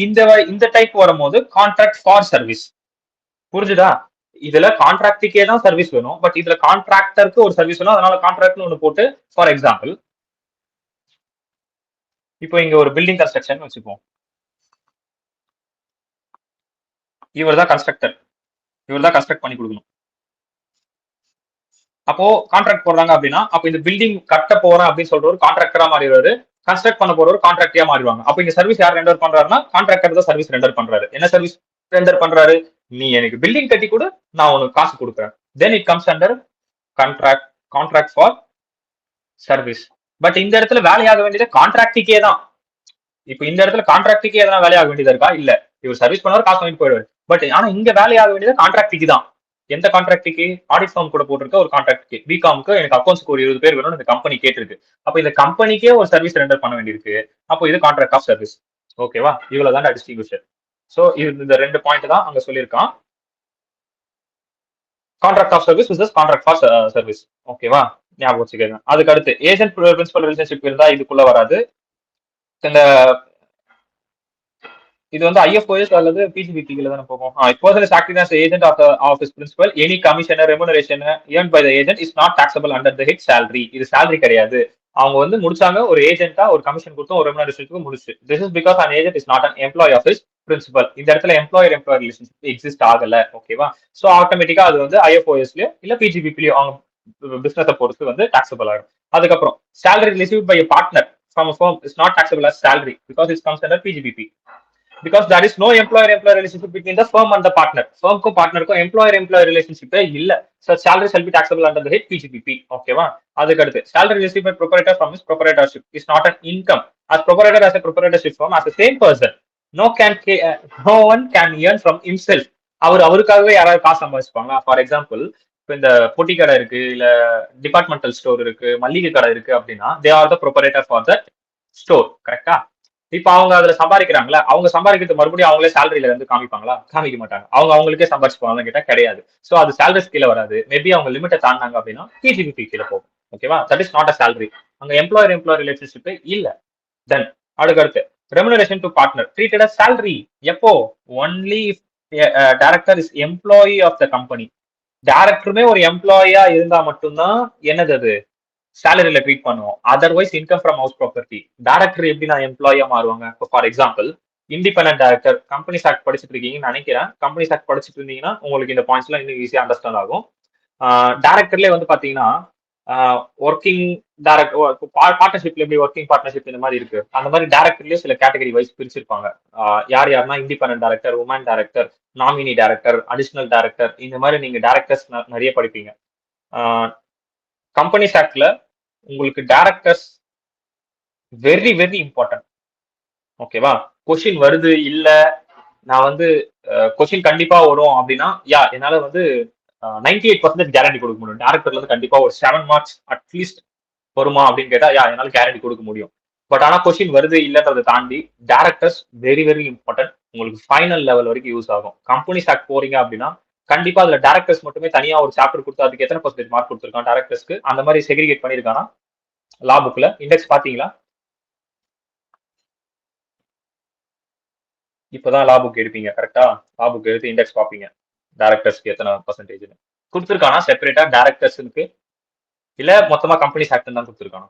இந்த டைப் வரும்போது கான்ட்ராக்ட் ஃபார் சர்வீஸ். புரிஞ்சுதா? இதுல கான்ட்ராக்டுக்கே தான் சர்வீஸ் வேணும். பட் இதுல கான்ட்ராக்டருக்கு ஒரு சர்வீஸ் வேணும். அதனால கான்ட்ராக்ட்னு ஒன்று போட்டு ஃபார் எக்ஸாம்பிள் இப்போ இங்க ஒரு பில்டிங் கன்ஸ்ட்ரக்ஷன் வச்சுப்போம். இவர் தான் கன்ஸ்ட்ரக்டர். இவர் தான் கன்ஸ்ட்ரக்ட் பண்ணி கொடுக்கணும். அப்போ கான்ட்ராக்ட் போடுறாங்க அப்படின்னா அப்போ இந்த பில்டிங் கட்ட போறேன் அப்படின்னு சொல்ற ஒரு கான்ட்ராக்டரா மாறிடுவாரு. கன்ஸ்ட்ரக்ட் பண்ண போற ஒரு கான்ட்ராக்டா மாறிடுவாங்க. அப்போ இங்க சர்வீஸ் யார் ரெண்டர் பண்றாருன்னா கான்ட்ராக்டர் தான் சர்வீஸ் ரெண்டர் பண்றாரு. என்ன சர்வீஸ் ரெண்டர் பண்றாரு? நீ எனக்கு பில்டிங் கட்டி கொடு, நான் உனக்கு காசு கொடுக்குறேன். Then it comes under contract for service. But இந்த இடத்துல வேலையாக வேண்டியது கான்ட்ராக்டுக்கே தான். இப்போ இந்த இடத்துல கான்ட்ராக்டுக்கே எதனா வேலையாக வேண்டியதா இருக்கா? இல்ல. இவர் சர்வீஸ் பண்ணவர் காசு வாங்கிட்டு போயிடுவாரு. பட் ஆனா இங்க வேலையாக வேண்டியது கான்ட்ராக்டுக்கு தான். எந்த கான்ட்ராக்டுக்கு? ஆடிட் ஃபார்ம் கூட போட்டிருக்க ஒரு கான்ட்ராக்டுக்கு. பிகாமுக்கு எனக்கு அக்கௌண்ட்ஸ்க்கு ஒரு 20 பேர் வேணும்னு இந்த கம்பெனி கேட்டிருக்கு. அப்போ இந்த கம்பெனிக்கே ஒரு சர்வீஸ் ரெண்டர் பண்ண வேண்டியிருக்கு. அப்போ இது கான்ட்ராக்ட் ஆஃப் சர்வீஸ். ஓகேவா? இவ்வளவுதான் டிஸ்ட்ரிபியூஷன். சோ இந்த 2 பாயிண்ட் தான் அங்க சொல்லியிருக்கான். Contract of service versus contract for service. ஓகேவா? ஞாபகம் வச்சுக்கோங்க. அதுக்கு அடுத்து ஏஜென்ட் பிரின்சிபல் ரிலேஷன்ஷிப் இருந்தா இதுக்குள்ள வராது. இந்த இது வந்து IFOS அல்லது PGBP-ல தான போகும். person is acting as agent of his principal. Any commission or remuneration earned by the agent is not taxable under the head salary. இது salary கிடையாது. அவங்க வந்து முடிச்சாங்க ஒரு ஏஜென்ட்டா ஒரு கமிஷன் கொடுத்து ஒரு ரெமுனரேஷனுக்கு முடிச்சு. This is because an agent is not an employee of his principal. இந்த இடத்துல எம்ப்ளாயர் ரிலேஷன்ஷிப் எக்ஸிஸ்ட் ஆகல. ஓகேவா? சோ ஆட்டோமேட்டிக்கா அது வந்து IFOS-லயோ இல்ல PGBP-லயோ அவங்க பிசினஸை பொறுத்து வந்து டாக்ஸபிள் ஆகும். அதுக்கப்புறம் salary received by a partner from a firm is not taxable as salary because it comes under PGBP. Because there is no employer-employer relationship between the firm and the partner. Firm को partner को employer-employer relationship இல்ல. So salary shall be taxable under the head PGBP. ஓகேவா? அதுக்கு அடுத்து salary received by proprietor from his proprietorship is not an income. As proprietor as a proprietorship firm as the same person, no one can earn from himself. அவருக்காகவே யாராவது காசு சம்பாதிச்சுப்பாங்க. For example இப்போ இந்த பொட்டி கடை இருக்கு, இல்ல டிபார்ட்மெண்டல் ஸ்டோர் இருக்கு, மளிகை கடை இருக்கு அப்படின்னா they are the proprietor for the store. கரெக்டா? இப்ப அவங்க அதுல சம்பாதிக்கிறாங்களா? அவங்க சம்பாதிக்கிறது மறுபடியும் அவங்களே சேலரியில வந்து காமிப்பாங்களா? காமிக்க மாட்டாங்க. அவங்களுக்கே சம்பாதிச்சுப்பாங்க கேட்டா கிடையாது. சோ அது சேலரி கீழே வராது. மேபி அவங்க லிமிட்டை தாண்டாங்க அப்படின்னா PGBP கீழே போகும். ஓகேவா? That is not a salary. அங்க எம்ப்ளாயர் ரிலேஷன்ஷிப் இல்ல. தென் அடுத்து remuneration to partner treated as salary. எப்போ? Only director is employee of the company. டைரக்டருமே ஒரு எம்ப்ளாயியா இருந்தா மட்டும்தான் என்னது அது சேலரியில ட்ரீட் பண்ணுவோம். Otherwise income from house property. Director எப்படி நான் எம்ப்ளாயியா மாறுவாங்க? இப்போ for example independent director companies act படிச்சுட்டு இருக்கீங்கன்னு நினைக்கிறேன். கம்பெனிஸ் ஆக்ட் படிச்சுட்டு இருந்தீங்கன்னா உங்களுக்கு இந்த பாயிண்ட்ஸ் எல்லாம் இன்னும் ஈஸியா அண்டர்ஸ்டாண்ட் ஆகும். டைரக்டர்லேயே வந்து பாத்தீங்கன்னா ஒர்க்கிங் டைரக்டர் பார்ட்னர்ஷிப்ல எப்படி ஒர்க்கிங் பார்ட்னர்ஷிப் இந்த மாதிரி இருக்கு. அந்த மாதிரி டைரக்டர்லயே சில கேட்டகரி வைஸ் பிரிச்சிருப்பாங்க. யாருன்னா independent director, woman director, nominee director, additional director, இந்த மாதிரி நீங்க டைரக்டர்ஸ் நிறைய படிப்பீங்க. கம்பெனிஸ் ஆக்ட்ல உங்களுக்கு டைரக்டர்ஸ் வெரி வெரி இம்பார்ட்டன்ட். ஓகேவா? கொஸ்டின் வருது இல்ல நான் வந்து கொஸ்டின் கண்டிப்பா வரும் அப்படின்னா என்னால வந்து 98% கேரண்டி கொடுக்க முடியும். டைரக்டர்ல இருந்து கண்டிப்பா ஒரு 7 மார்க்ஸ் அட்லீஸ்ட் வருமா அப்படின்னு கேட்டா என்னால கேரண்டி கொடுக்க முடியும். பட் ஆனா கொஸ்டின் வருது இல்லன்றதை தாண்டி டைரக்டர்ஸ் வெரி வெரி இம்பார்ட்டன்ட். உங்களுக்கு ஃபைனல் லெவல் வரைக்கும் யூஸ் ஆகும். கம்பெனிஸ் ஆக்ட் போறீங்க அப்படின்னா கண்டிப்பா அதுல டைரக்டர்ஸ் மட்டுமே தனியா ஒரு சாப்டர் கொடுத்து அதுக்கு எத்தனை % மார்க் கொடுத்துருக்கான் டைரக்டர்ஸ்க்கு அந்த மாதிரி செக்ரிகேட் பண்ணிருக்கானா லா புக்ல? இண்டெக்ஸ் பாத்தீங்களா? இப்பதான் லா புக் எடுப்பீங்க. கரெக்டா? லா புக் எடுத்து இண்டெக்ஸ் பாப்பீங்க. டைரக்டர்ஸ்க்கு எத்தனை % கொடுத்துருக்கானா செப்பரேட்டா டைரக்டர்ஸ்க்கு இல்ல மொத்தமா கம்பெனிஸ் ஆக்ட் தான் கொடுத்துருக்கானா?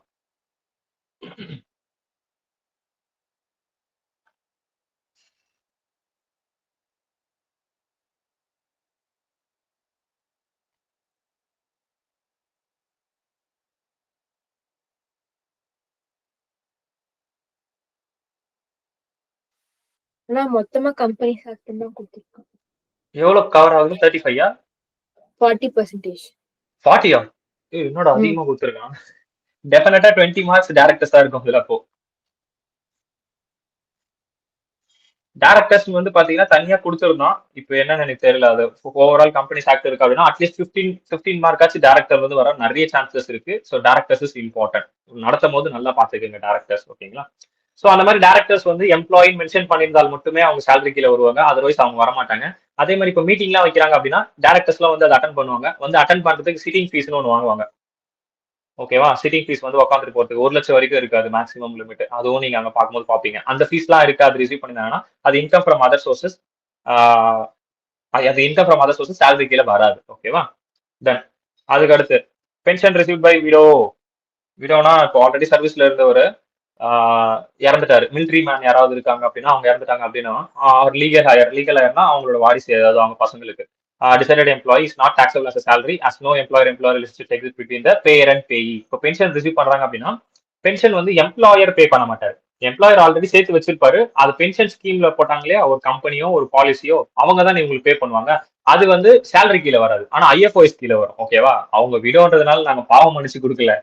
ஆனா மொத்தமா கம்பெனி ஆக்ட் தான் கொடுத்துருக்காங்க. எவ்வளவு கவர் ஆகுது? 35 40%. 40 என்னோட அதிகமா கொடுத்துருக்கான். டெஃபினட்டா 20 மார்க்ஸ் டேரக்டர்ஸ் தான் இருக்கும் இதுல. அப்போ டேரக்டர்ஸ் வந்து பாத்தீங்கன்னா தனியா கொடுத்துருந்தோம். இப்போ என்னன்னு எனக்கு தெரியல. அது ஓவரால் கம்பெனி ஆக்ட் இருக்கு அப்படின்னா அட்லீஸ்ட் 15 மார்க்காச்சும் டேரக்டர் வந்து வர நிறைய சான்சஸ் இருக்கு. So directors is important. நடத்தும் போது நல்லா பாத்துக்கோங்க டேரக்டர்ஸ். ஓகேங்களா? ஸோ அந்த மாதிரி டேரக்டர்ஸ் வந்து எம்ப்ளாயி மென்ஷன் பண்ணியிருந்தால் மட்டுமே அவங்க சேலரி கீழே வருவாங்க. அதர்வைஸ் அவங்க வர மாட்டாங்க. அதே மாதிரி இப்போ மீட்டிங்லாம் வைக்கிறாங்க அப்படின்னா டேரக்டர்ஸ்லாம் வந்து அதை அட்டன் பண்ணுவாங்க. வந்து அட்டன் பண்றதுக்கு சிட்டிங் ஃபீஸ்னு ஒன்று வாங்குவாங்க. ஓகேவா? சிட்டிங் ஃபீஸ் வந்து உட்காந்துட்டு போறதுக்கு 1 லட்சம் வரைக்கும் இருக்காது மேக்ஸிமம் லிமிட். அதுவும் நீங்க அங்க பார்க்கும்போது பாப்பீங்க. அந்த ஃபீஸ்லாம் இருக்கு. அது ரிசீவ் பண்ணிருந்தாங்கன்னா அது இன்கம் ஃப்ரம் அதர் சோர்சஸ். அது income from other sources salary கீழே வராது. ஓகேவா? தென் அதுக்கு அடுத்து பென்ஷன் ரிசீவ் பை விடோனா இப்போ ஆல்ரெடி சர்வீஸ்ல இருந்தவர் இறந்துட்டாரு. மிலிட்ரி மேன் யாராவது இருக்காங்க அப்படின்னா அவங்க இறந்துட்டாங்க அப்படின்னா அவர் லீகல் ஹயர்னா அவங்களோட வாரிசு ஏதாவது அவங்க பசங்களுக்கு decided employee is not taxable as a salary as no employer relationship exists between the payer and payee. இப்போ பென்ஷன் ரிசீவ் பண்றாங்க அப்படின்னா பென்ஷன் வந்து எம்ப்ளாயர் பே பண்ண மாட்டாரு. எம்ப்ளாயர் ஆல்ரெடி சேர்த்து வச்சிருப்பாரு. அது பென்ஷன் ஸ்கீம்ல போட்டாங்களே ஒரு கம்பெனியோ ஒரு பாலிசியோ அவங்க தான் உங்களுக்கு பே பண்ணுவாங்க. அது வந்து சேலரி கீழே வராது. ஆனா ஐஎஃப்ஓஎஸ் கீழே வரும். ஓகேவா? அவங்க விடோன்றதுனால நாங்க பாவம் மன்னிச்சு கொடுக்கல.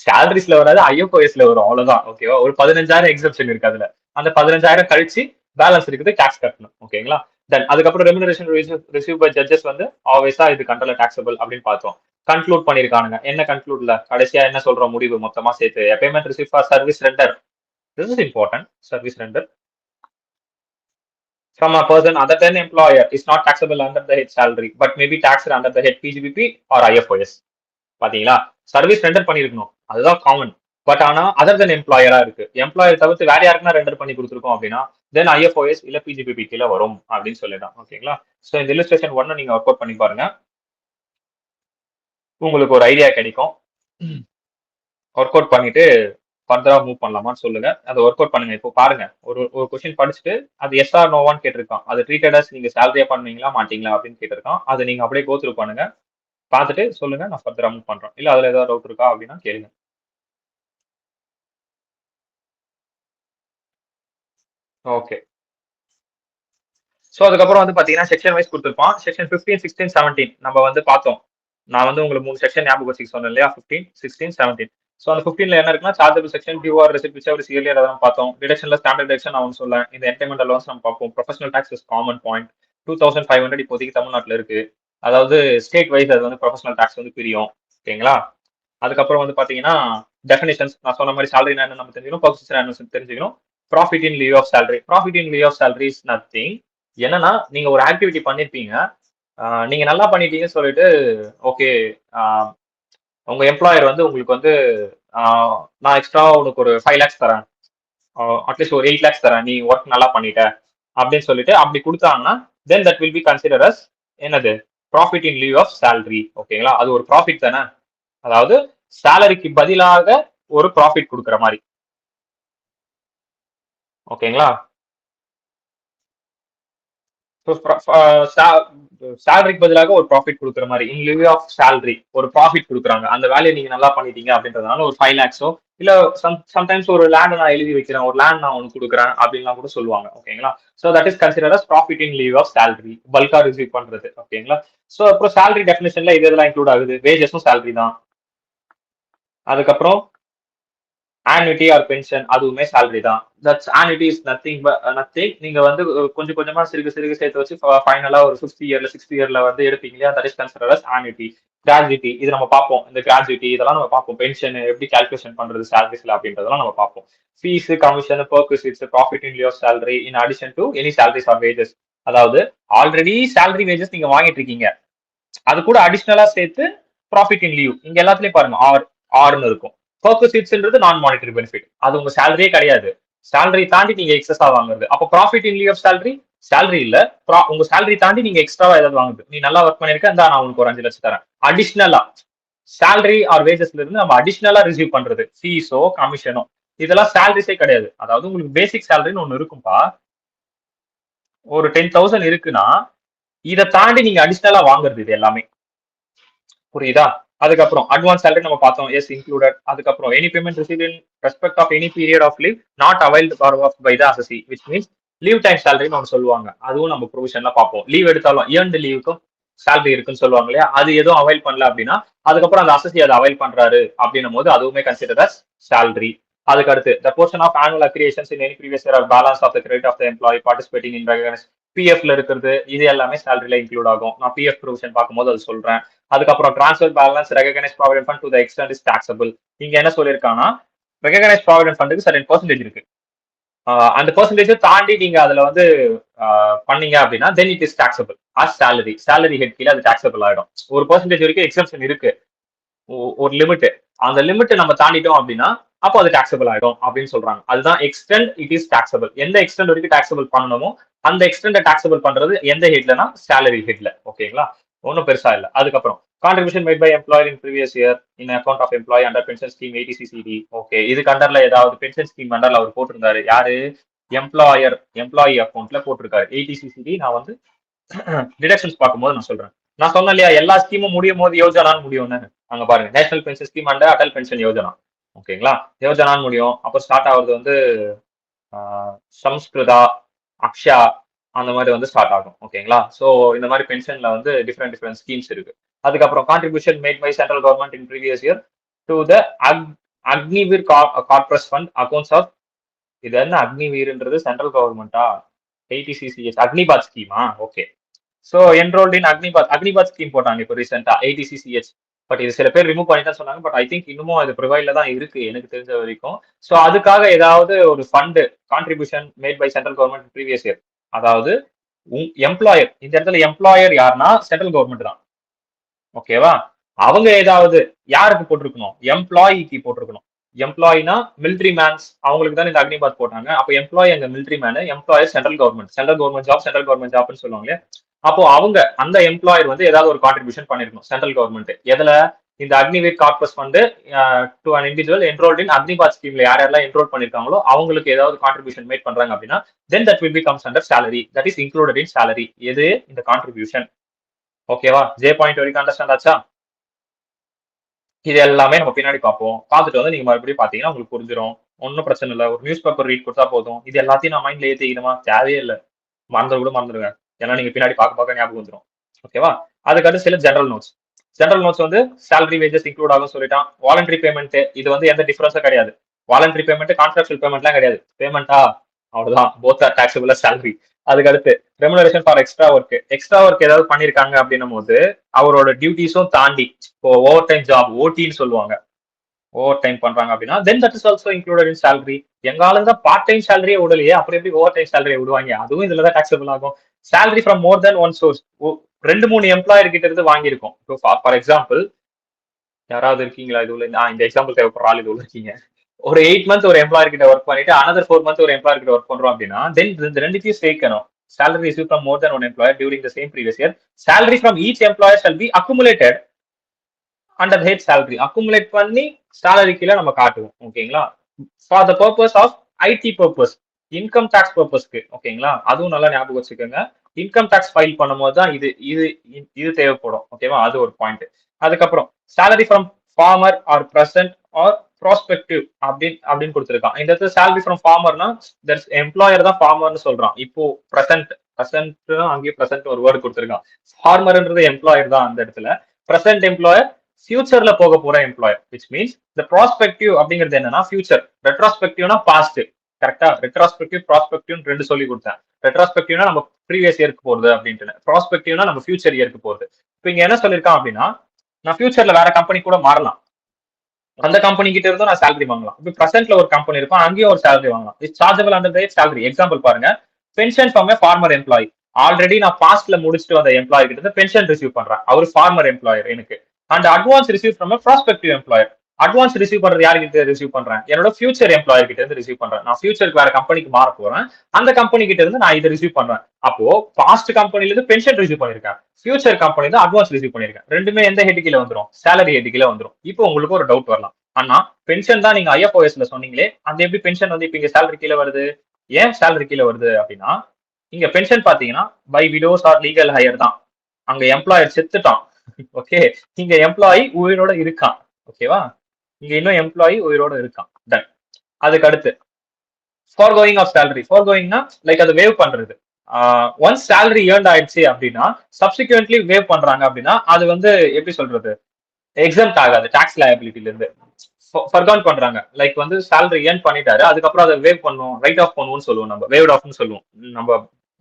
சேலரிஸ்ல வராது, ஐஎஃப்ஓஎஸ்ல வரும். அவ்வளவுதான். ஓகேவா? ஒரு 15,000 எக்ஸப்ஷன் இருக்கு அதுல. அந்த 15,000 கழிச்சு பேலன்ஸ் இருக்குது டாக்ஸ் கட்டணும். ஓகேங்களா? தென் அதுக்கப்புறம் ரெமுனரேஷன் ரிசீவ் பை ஜட்ஜஸ் வந்து ஆல்வேஸா இது கண்ட்ரோல் டாக்ஸபிள் அப்படின்னு பார்த்தோம். கன்க்ளூட் பண்ணிருக்கானுங்க. என்ன கன்க்ளூட்ல கடைசியா என்ன சொல்றோம் முடிவு மொத்தமா சேர்த்து payment receive for service render. This is important. Service render from a person other than employer is not taxable under the head salary but may be taxed under the head PGBP or IFOS. பாத்தீங்களா? Service render பண்ணிருக்கணும். அதுதான் common. But ஆனா other தென் எம்ப்ளாயரா இருக்கு. Employer தவிர்த்து வேற யாருக்குன்னா render பண்ணி கொடுத்துருக்கோம் அப்படின்னா தென் ஐஎஃப்ஓஎஸ் இல்ல பிஜிபிபி கீழே வரும் அப்படின்னு சொல்லிடலாம். ஓகேங்களா? ஸோ இந்த இல்லுஸ்ட்ரேஷன் 1 நீங்க ஒர்க் அவுட் பண்ணி பாருங்க. உங்களுக்கு ஒரு ஐடியா கிடைக்கும். ஒர்க் அவுட் பண்ணிட்டு ஃபர்தரா மூவ் பண்ணலாமான்னு சொல்லுங்க. அதை ஒர்க் அவுட் பண்ணுங்க. இப்போ பாருங்க, ஒரு கொஸ்டின் படிச்சுட்டு அது எஸ் ஆர் நோவான்னு கேட்டிருக்கான். அது ட்ரீட்டட் அஸ் நீங்க சேலரியா பண்ணுவீங்களா மாட்டீங்களா அப்படின்னு கேட்டிருக்கான். அதை நீங்க அப்படியே கோ த்ரூ பண்ணுங்க. பார்த்துட்டு சொல்லுங்க. நான் ஃபர்தரா மூவ் பண்றேன். இல்ல அதுல ஏதாவது டவுட் இருக்கா அப்படின்னா கேளுங்க. ஓகே. ஸோ அதுக்கப்புறம் வந்து பாத்தீங்கன்னா செக்ஷன் வைஸ் கொடுத்துருப்பான். செக்ஷன் 15, 16, 17 நம்ம வந்து பார்த்தோம். நான் வந்து உங்களுக்கு 3 செக்ஷன் ஞாபகம் வச்சுக்க சொன்னேன் இல்லையா? 15, 16, 17. ஸோ அந்த 15ல என்ன இருக்குன்னா chargeable section, due or receipt whichever early அதெல்லாம் பார்த்தோம். டிடக்ஷன்ல ஸ்டாண்டர்ட் டிடக்ஷன் நான் சொல்லேன். இந்த என்டர்டைன்மெண்ட் அலவன்ஸ் நம்ம பார்ப்போம். Professional tax is common point. 2500 இப்போதைக்கு தமிழ்நாட்டில் இருக்கு. அதாவது ஸ்டேட் வைஸ் அது வந்து ப்ரொஃபஷனல் டாக்ஸ் வந்து பிரியும். ஓகேங்களா? அதுக்கப்புறம் வந்து பாத்தீங்கன்னா டெஃபினிஷன்ஸ் நான் சொன்ன மாதிரி சேலரி என்ன நம்ம தெரிஞ்சுக்கணும், பர்சஸ் என்ன தெரிஞ்சுக்கணும். Profit in lieu of salary. Profit in lieu of salary is nothing. என்னன்னா நீங்க ஒரு ஆக்டிவிட்டி பண்ணிருப்பீங்க, நீங்க நல்லா பண்ணிட்டீங்கன்னு சொல்லிட்டு ஓகே உங்க எம்ப்ளாயர் வந்து உங்களுக்கு வந்து நான் எக்ஸ்ட்ரா உனக்கு ஒரு 5 lakhs தரேன், அட்லீஸ்ட் ஒரு 8 lakhs தரேன், நீ ஒர்க் நல்லா பண்ணிட்ட அப்படின்னு சொல்லிட்டு அப்படி கொடுத்தாங்கன்னா then that will be consider as என்னது profit in lieu of salary. ஓகேங்களா? அது ஒரு ப்ராஃபிட் தானே. அதாவது சேலரிக்கு பதிலாக ஒரு ப்ராஃபிட் கொடுக்குற மாதிரி. ஓகேங்களா? சேலரிக்கு பதிலாக ஒரு ப்ராஃபிட் கொடுக்குற மாதிரி இன் லிவ் ஆஃப் சேலரி ஒரு ப்ராஃபிட் கொடுக்குறாங்க. அந்த வேலையை நீங்க நல்லா பண்ணிட்டீங்க அப்படின்றதுனால ஒரு 5 lakhs இல்ல சம்டைம்ஸ் ஒரு லேண்ட் நான் எழுதி வைக்கிறேன், ஒரு லேண்ட் நான் உனக்கு கொடுக்குறேன் அப்படின்லாம் கூட சொல்லுவாங்க. ஓகேங்களா? So that is consider as profit in lieu of salary, பல்கா ரிசீவ் பண்றது. ஓகேங்களா? ஸோ அப்புறம் சேலரி டெஃபினேஷன்ல இது இதெல்லாம் இன்க்ளூட் ஆகுது. வேஜஸும் சேலரி தான். அதுக்கப்புறம் ஆனுவிட்டி ஆர் பென்ஷன் அதுவுமே சேலரி தான். தட்ஸ் ஆனுவிட்டி இஸ் நத்திங் நீங்க வந்து கொஞ்சம் கொஞ்சமா சிறுக சேர்த்து வச்சு ஃபைனலா ஒரு 5th இயர்ல 6th இயர்ல வந்து எடுப்பீங்க இல்லையா? That is consider as annuity. Gratuity இது நம்ம பார்ப்போம். இந்த கிராஜுவிட்டி இதெல்லாம் நம்ம பார்ப்போம். பென்ஷன் எப்படி கால்குலேஷன் பண்றது சேலரிஸ்ல அப்படின்றதெல்லாம் நம்ம பார்ப்போம். Fees, commission, perquisites, profit in lieu of salary in addition to any salaries or wages. அதாவது ஆல்ரெடி சேலரி வேஜஸ் நீங்க வாங்கிட்டு இருக்கீங்க, அது கூட அடிஷனலா சேர்த்து ப்ராஃபிட் இன் லீவ். இங்க எல்லாத்துலயும் பாருங்க ஆர்னு இருக்கும். பர்க்விசிட்ஸ்ன்றது நான் மானிட்டரி பெனிஃபிட். அது உங்க சேலரியே கிடையாது. சேலரி தாண்டி நீங்க எக்ஸஸா வாங்குறது. அப்போ profit in lieu of salary இல்ல, உங்க சேலரி தாண்டி நீங்க எக்ஸ்ட்ராவா ஏதாவது வாங்குது. நீ நல்லா ஒர்க் பண்ணிருக்க, நான் உனக்கு ஒரு 5 லட்சம் தரேன். அடிஷனலா சேலரி ஆர் வேஜஸ்ல இருந்து நம்ம அடிஷனலா ரிசீவ் பண்றது ஃபீஸோ கமிஷனோ இதெல்லாம் சேலரிஸே கிடையாது. அதாவது உங்களுக்கு பேசிக் சேலரின்னு ஒண்ணு இருக்கும்பா. ஒரு 10,000 இருக்குன்னா இதை தாண்டி நீங்க அடிஷனலா வாங்குறது இது எல்லாமே. புரியுதா? அதுக்கப்புறம் அட்வான்ஸ் சேலரி நம்ம பார்த்தோம், எஸ் இன்க்ளூடட். அதுக்கப்புறம் any payment received in respect of any period of leave not availed by the assessee, which means leave time சேலரின்னு ஒன்று சொல்லுவாங்க, அதுவும் நம்ம ப்ரொவிஷன்ல பார்ப்போம். லீவ் எடுத்தாலும் ஏர்ன்டு லீவுக்கும் சேலரி இருக்குன்னு சொல்லுவாங்க இல்லையா, அது எதுவும் அவைல் பண்ணல அப்படின்னா அதுக்கப்புறம் அந்த அசசி அதை அவைல் பண்றாரு அப்படின்னும் போது அதுவுமே கன்சிடர் அஸ் சேலரி. அதுக்கு அடுத்து the portion of annual accretions in any previous year or balance of the credit of the employee participating in recognized பிஎஃப்ல இருக்கிறது, இது எல்லாமே சேலரியில இன்க்ளூட் ஆகும். நான் பிஎஃப் ப்ரொவிஷன் பார்க்கும்போது அது சொல்றேன். அதுக்கப்புறம் transfer balance recognise provident fund to the extent is taxable. இங்க என்ன சொல்லியிருக்காங்கன்னா ரெகனைஸ் ப்ராவிடன்ட் ஃபண்டுக்கு சர்டன் பெர்சன்டேஜ் இருக்கு. அந்த பெர்சன்டேஜ் தாண்டி நீங்க அதுல வந்து பண்ணீங்க அப்படின்னா then it is taxable as salary. Salary head கீழே அது டாக்ஸபிள் ஆயிடும். ஒரு பெர்சன்டேஜ் வரைக்கும் எக்ஸம்ஷன் இருக்கு, ஒரு லிமிட். அந்த லிமிட் நம்ம தாண்டிட்டோம் அப்படின்னா அப்போ அது டாக்ஸபிள் ஆயிடும் அப்படின்னு சொல்றாங்க. அதுதான் எக்ஸ்டெண்ட் இட் இஸ் டாக்ஸபிள். எந்த எக்ஸ்டெண்ட் வரைக்கும் டாக்ஸபிள் பண்ணணுமோ அந்த எக்ஸ்டெண்ட் டாக்ஸபிள் பண்றது எந்த ஹெட்லனா சேலரி ஹெட்ல. ஓகேங்களா, ஒன்றும் பெருசா இல்லை. அதுக்கப்புறம் contribution made by employer in previous year in account of employee under pension scheme eighty CCD. Okay, இதுக்கு அண்டர்ல ஏதாவது பென்ஷன் ஸ்கீம் அண்டர்ல அவர் போட்டிருந்தாரு, யாரு எம்ப்ளாயி அக்கௌண்ட்ல போட்டிருக்காரு ஏடிசிசிடி. நான் வந்து டிடக்ஷன்ஸ் பார்க்கும்போது நான் சொல்றேன். நான் சொன்னேன் இல்லையா, எல்லா ஸ்கீமும் முடியும் போது யோஜனான்னு முடியும்னு. அங்க பாருங்க, national pension scheme and Atal pension Yojana. ஓகேங்களா, யோஜனான்னு முடியும். அப்புறம் ஸ்டார்ட் ஆகுறது வந்து சம்ஸ்கிருதா, அக்ஷா, அந்த மாதிரி வந்து ஸ்டார்ட் ஆகும். ஓகேங்களா, ஸோ இந்த மாதிரி பென்ஷன்ல வந்து டிஃப்ரெண்ட் ஸ்கீம்ஸ் இருக்கு. அதுக்கப்புறம் contribution made by central government in previous year to the Agniveer corporate fund accounts of. இது என்ன அக்னிவீர்ன்றது சென்ட்ரல் கவர்மெண்டா? ஏடிசிசிஎஸ் அக்னிபாத் ஸ்கீமா? Okay, so enrolled in Agnipath scheme போட்டாங்க இப்போ ரீசெண்டா ஏடிசிசிஎஸ். பட் இது சில பேர் ரிமூவ் பண்ணி தான் சொன்னாங்க. பட் ஐ திங்க் இன்னமும் அது ப்ரொவைட்ல தான் இருக்கு எனக்கு தெரிஞ்ச வரைக்கும். ஸோ அதுக்காக ஏதாவது ஒரு fund contribution made by central government previous year, அதாவது எம்ப்ளாயர், இந்த இடத்துல எம்ப்ளாயர் யாருன்னா சென்ட்ரல் கவர்மெண்ட் தான். ஓகேவா, அவங்க ஏதாவது யாருக்கு போட்டிருக்கணும்? எம்ப்ளாயிக்கு போட்டிருக்கணும். எம்ப்ளாயினா மிலிட்ரி மேன்ஸ், அவங்களுக்கு தான் இந்த அக்னிபாத் போட்டாங்க. அப்போ எம்ப்ளாயி அங்க military man, employer central government ஜாப்னு சொல்லுவாங்க. அப்போ அவங்க அந்த எம்ப்ளாயர் வந்து ஏதாவது ஒரு கான்ட்ரிபியூஷன் பண்ணிருக்கணும் சென்ட்ரல் கவர்மெண்ட். எதுல? இந்த Agniveer corpus fund to an individual enrolled in Agnipath ஸ்கீம்ல யாரெல்லாம் என்ரோல் பண்ணிருக்காங்களோ அவங்களுக்கு ஏதாவது கான்ட்ரிபியூஷன் மேட் பண்றாங்க அப்படின்னா then that will be comes under salary. That is included in salary. எது? இந்த கான்ட்ரிபியூஷன். ஓகேவா, ஜே பாயிண்ட் வரைக்கும் அண்டர்ஸ்டாண்ட் ஆச்சா? இது எல்லாமே நம்ம பின்னாடி பார்ப்போம். பார்த்துட்டு வந்து நீங்க மறுபடியும் பாத்தீங்கன்னா உங்களுக்கு புரிஞ்சிடும். ஒன்றும் பிரச்சனை இல்லை, ஒரு நியூஸ் பேப்பர் ரீட் கொடுத்தா போதும். இது எல்லாத்தையும் நான் மைண்ட்ல ஏற்றிக்கணுமா? தேவையே இல்லை, மறந்துடுங்க. ஏன்னா நீங்க பின்னாடி பார்க்க ஞாபகம் வந்துடும். ஓகேவா, அதுக்கடுத்து சில ஜெனரல் நோட்ஸ் வந்து சேலரி வேஜஸ் இன்க்ளூட் ஆகும் சொல்லிட்டான். வாலண்டரி பேமெண்ட், இது வந்து எந்த டிஃபரன்ஸும் கிடையாது. வாலண்டரி பேமெண்ட் கான்ட்ராக்சுவல் பேமெண்ட்லாம் கிடையாது. பேமெண்டா அவ்வளவுதான், போத் ஆர் டாக்ஸபிள் சேலரி. அதுக்கடுத்து ரெமுனரேஷன் ஃபார் எக்ஸ்ட்ரா ஒர்க் ஏதாவது பண்ணிருக்காங்க அப்படின்னும் போது அவரோட டியூட்டிஸும் தாண்டி இப்போ ஓவர் டைம் ஜாப் ஓடின்னு சொல்லுவாங்க, ஓவர் டைம் பண்றாங்க அப்படின்னா then that is also included in salary. எங்க ஆளுங்க பார்ட் டைம் சேலரியே விடலையே, அப்புறம் எப்படி ஓவர் டைம் சேலரியை விடுவாங்க? அதுவும் இதுலதான் டாக்ஸபிள் ஆகும். Salary from more then one source, 2-3 employer கிட்ட இருந்து வாங்கியிருக்கோம். ஃபார் எக்ஸாம்பிள் யாராவது இருக்கீங்களா இது உள்ள? இந்த எக்ஸாம்பிள் தேவைப்படுற ஆள் இது உள்ள இருக்கீங்க. ஒரு 8 மந்த் ஒரு எம்ப்ளாயர் கிட்ட ஒர்க் பண்ணிட்டு another 4 மந்த் ஒரு எம்ப்ளாயர் கிட்ட ஒர்க் பண்றோம் அப்படின்னா தென் இந்த ரெண்டுத்தையும் சேர்க்கணும். salary received from more than one employer during the same previous year. Salary from each employer shall be accumulated under the head salary. accumulate பண்ணி salary கீழ நம்ம காட்டுவோம். ஓகேங்களா, for the purpose of IT purpose, income tax பர்பஸ்க்கு. ஓகேங்களா, அதுவும் நல்லா ஞாபகம் வச்சுக்கோங்க. இன்கம் டாக்ஸ் ஃபைல் பண்ணும்போது தான் இது தேவைப்படும். ஓகேவா, அது ஒரு பாயிண்ட். அதுக்கப்புறம் salary from farmer or present or prospective அப்படின்னு கொடுத்திருக்கான். இந்த இடத்துல salary from farmerனா எம்ப்ளாயர் தான் ஃபார்மர்னு சொல்றான். இப்போ பிரசன்ட் அங்கேயே பிரசன்ட் ஒரு வேர்டு கொடுத்திருக்கான். ஃபார்மர்ன்றது எம்ப்ளாயர் தான் அந்த இடத்துல. பிரசன்ட் எம்ப்ளாயர் ஃபியூச்சர்ல போக போற எம்ப்ளாயர், விச் மீன்ஸ் இந்த ப்ராஸ்பெக்டிவ் அப்படிங்கிறது என்னன்னா ஃபியூச்சர். ரெட்ரோஸ்பெக்டிவ்னா பாஸ்ட். கரெக்டா, ரெட்ரோஸ்பெக்டிவ் ப்ராஸ்பெக்டிவ் ரெண்டு சொல்லி கொடுத்தேன். ரெட்ரோஸ்பெக்டிவ்னா நம்ம ப்ரீவியஸ் இயருக்கு போறது அப்படின்ட்டு, ப்ராஸ்பெக்டிவ்னா நம்ம ஃபியூச்சர் இயருக்கு போறது. இப்போ இங்க என்ன சொல்லியிருக்கான் அப்படின்னா நான் ஃபியூச்சர்ல வேற கம்பெனி கூட மாறலாம், அந்த கம்பெனி கிட்ட இருந்தும் நான் சேலரி வாங்கலாம். இப்போ பிரசன்ட்ல ஒரு கம்பெனி இருக்கும், அங்கேயும் ஒரு சேலரி வாங்கலாம். It's chargeable under the salary. Example பாருங்க, pension from former employee. Already நான் பாஸ்ட்ல முடிச்சுட்டு வந்த எம்ப்ளாயி கிட்ட இருந்து பென்ஷன் ரிசீவ் பண்றேன், அவர் ஃபார்மர் எம்ப்ளாயர் எனக்கு. And advance receive from prospective employer. Advance receive பண்றது யாரு கிட்ட ரிசீவ் பண்றேன்? என்னோட ஃபியூச்சர் எம்ப்ளாயர் கிட்ட இருந்து ரிசீவ் பண்றேன். நான் ஃபியூச்சருக்கு வேற கம்பெனிக்கு மாற போறேன், அந்த கம்பெனி கிட்ட இருந்து நான் இதை ரிசீவ் பண்றேன். அப்போ பாஸ்ட் கம்பெனில இருந்து பென்ஷன் ரிசீவ் பண்ணிருக்கேன், ஃபியூச்சர் கம்பெனி தான் அட்வான்ஸ் ரிசீவ் பண்ணிருக்கேன். ரெண்டுமே எந்த ஹெட் கீழ வந்துடும்? சேலரி ஹெட் கீழ வந்துடும். இப்போ உங்களுக்கு ஒரு டவுட் வரலாம், அண்ணா பென்ஷன் தான் நீங்க ஐஎஃப்ஓஎஸ்ல சொன்னீங்களே, அந்த எப்படி பென்ஷன் வந்து இப்ப இங்க சேலரி கீழ வருது? ஏன் சேலரி கீழ வருது அப்படின்னா, இங்க பென்ஷன் பாத்தீங்கன்னா by widows or legal heir தான். அங்க எம்ப்ளாயர் செத்துட்டான். ஓகே, இங்க எம்ப்ளாயி உயிரோட இருக்கான். ஓகேவா, இங்க இன்னும் எம்ப்ளாயி உயிரோட இருக்கான். டன். அதுக்கு அடுத்து ஃபார் கோயிங் ஆஃப் சேலரி. ஃபார் கோயிங்னா லைக் அதை வேவ் பண்றது. ஒன்ஸ் சேலரி ஏர்ன் ஆயிடுச்சு அப்படின்னா சப்சிக்வெண்ட்லி வேவ் பண்றாங்க அப்படின்னா அது வந்து எப்படி சொல்றது, எக்ஸம்ட் ஆகாது டாக்ஸ் லயபிலிட்டில இருந்து. ஃபர்கான் பண்றாங்க, லைக் வந்து சேலரி ஏர்ன் பண்ணிட்டாரு, அதுக்கப்புறம் அதை வேவ் பண்ணுவோம், ரைட் ஆஃப் பண்ணுவோம்னு சொல்லுவோம், நம்ம வேவ் ஆஃப்னு சொல்லுவோம். நம்ம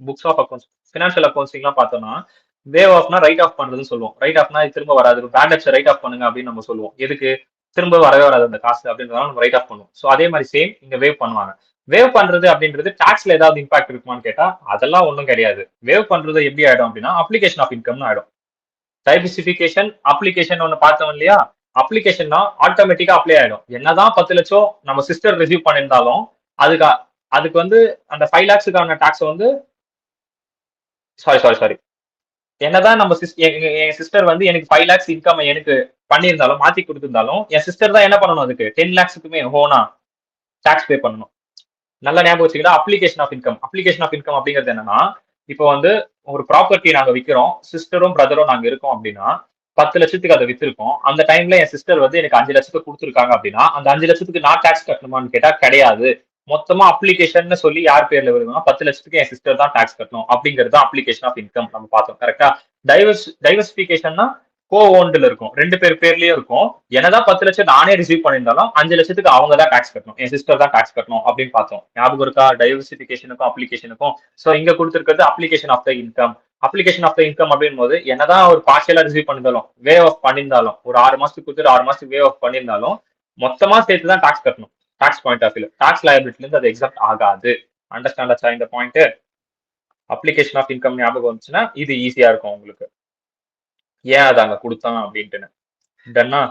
புக்ஸ் ஆஃப் அக்கௌண்ட்ஸ், ஃபினான்ஷியல் அக்கௌண்ட்ஸ்லாம் பார்த்தோம்னா வேவ் ஆஃப்னா ரைட் ஆஃப் பண்றதுன்னு சொல்லுவோம். ரைட் ஆஃப்னா திரும்ப வராது, பேட் டெப்ஸ் ரைட் ஆஃப் பண்ணுங்க அப்படின்னு நம்ம சொல்லுவோம். எதுக்கு, திரும்ப வரவே வராது அந்த காசு அப்படின்றதால நம்ம ரைட் ஆஃப் பண்ணுவோம். ஸோ அதே மாதிரி சேம் இங்க வேவ் பண்ணுவாங்க. வேவ் பண்றது அப்படின்றது டாக்ஸ்ல ஏதாவது இம்பாக்ட் இருக்குமான்னு கேட்டா அதெல்லாம் ஒன்றும் கிடையாது. வேவ் பண்றது எப்படி ஆயிடும் அப்படின்னா அப்ளிகேஷன் ஆஃப் இன்கம்னு ஆயிடும். டைபிசிபிகேஷன் அப்ளிகேஷன் ஒன்று பார்த்தோம் இல்லையா, அப்ளிகேஷன்னா ஆட்டோமேட்டிக்கா அப்ளை ஆயிடும். என்னதான் 10 லட்சம் நம்ம சிஸ்டர் ரிசீவ் பண்ணியிருந்தாலும் அதுக்கு அதுக்கு வந்து அந்த 5 lakhsக்கான டாக்ஸ் வந்து சாரி என்னதான் நம்ம என் சிஸ்டர் வந்து எனக்கு 5 lakhs இன்கம் எனக்கு பண்ணியிருந்தாலும் மாத்தி கொடுத்திருந்தாலும் என் சிஸ்டர் தான் என்ன பண்ணணும், அதுக்கு 10 lakhsக்குமே ஹோனா டாக்ஸ் பே பண்ணணும். நல்லா ஞாபகம் வச்சுக்கிட்டா application of income. Application of income அப்படிங்கிறது என்னன்னா, இப்போ வந்து ஒரு ப்ராப்பர்ட்டி நாங்க விற்கிறோம், சிஸ்டரும் பிரதரும் நாங்க இருக்கோம் அப்படின்னா 10 லட்சத்துக்கு அதை வித்திருக்கோம். அந்த டைம்ல என் சிஸ்டர் வந்து எனக்கு 5 லட்சத்துக்கு கொடுத்துருக்காங்க அப்படின்னா அந்த 5 லட்சத்துக்கு நான் டாக்ஸ் கட்டணுமான்னு கேட்டா கிடையாது. மொத்தமா அப்ளிகேஷன் சொல்லி யார் பேர்ல வருதுன்னா 10 லட்சத்துக்கு என் சிஸ்டர் தான் டாக்ஸ் கட்டணும் அப்படிங்கிறது அப்ளிகேஷன் ஆஃப் இன்கம் நம்ம பார்த்தோம். கரெக்டா? டைவர்சிபிகேஷன்னா கோ ஓன்ல இருக்கும், 2 பேர் பேர்லயும் இருக்கும். என்னதான் 10 லட்சம் நானே ரிசீவ் பண்ணியிருந்தாலும் 5 லட்சத்துக்கு அவங்க தான் டாக்ஸ் கட்டணும், என் சிஸ்டர் தான் டாக்ஸ் கட்டணும் அப்படின்னு பார்த்தோம். ஞாபகம் இருக்கா டைவர்சிபிகேஷனுக்கும் அப்ளிகேஷனுக்கும்? சோ இங்க கொடுத்திருக்கிறது application of the income. Application of the income அப்படின் போது என்னதான் ஒரு பார்ஷியலா ரிசீவ் பண்ணிருந்தாலும் வே ஆஃப் பண்ணியிருந்தாலும் ஒரு 6 மாசத்துக்கு கொடுத்துட்டு 6 மாசத்துக்கு வே ஆஃப் பண்ணியிருந்தாலும் மொத்தமா சேர்த்து தான் டாக்ஸ் கட்டணும். Tax point of view tax லயபிலிட்டில இருந்து அது எக்ஸப்ட் ஆகாது. அண்டர்ஸ்டாண்ட் ஆச்சா இந்த பாயிண்ட்? அப்ளிகேஷன் ஆஃப் இன்கம் ஞாபகம் வந்துச்சுன்னா இது ஈஸியா இருக்கும் உங்களுக்கு, ஏன் அதை அங்க கொடுத்தான் அப்படின்ட்டு. டன்னா?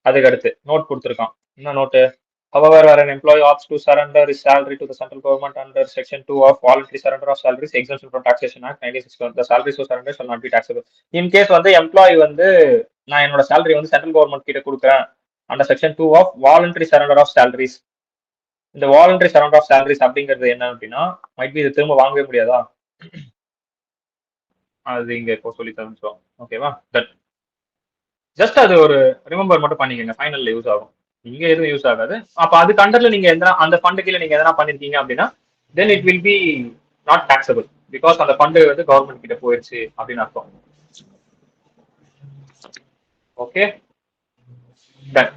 அதுக்கு அடுத்து நோட் கொடுத்துருக்கான். என்ன note? However, where an employee opts to surrender his salary to the central government under Section 2 of Voluntary Surrender of Salaries Exemption from Taxation Act 1961, the salary so surrendered shall not be taxable. In case வந்து employee வந்து நான் என்னோட salary வந்து central government கிட்ட கொடுக்குறேன் under section 2 of voluntary surrender of salaries. இந்த voluntary surrender of salaries அப்படிங்கிறது என்ன அப்படின்னா, மைட் பி இது திரும்ப வாங்கவே முடியாதா, அது இங்க இப்போ சொல்லி தந்துச்சோம். ஓகேவா? தட் ஜஸ்ட் அது ஒரு ரிமெம்பர் மட்டும் பண்ணிக்கங்க, ஃபைனல்ல யூஸ் ஆகும், இங்க எதுவும் யூஸ் ஆகாது. அப்ப அதுக்கு அண்டர்ல நீங்க எதனா அந்த ஃபண்டு கீழே நீங்க எதனா பண்ணிருக்கீங்க அப்படின்னா then it will be not taxable, because அந்த ஃபண்டு வந்து கவர்மெண்ட் கிட்ட போயிடுச்சு அப்படின்னு அர்த்தம். Okay done.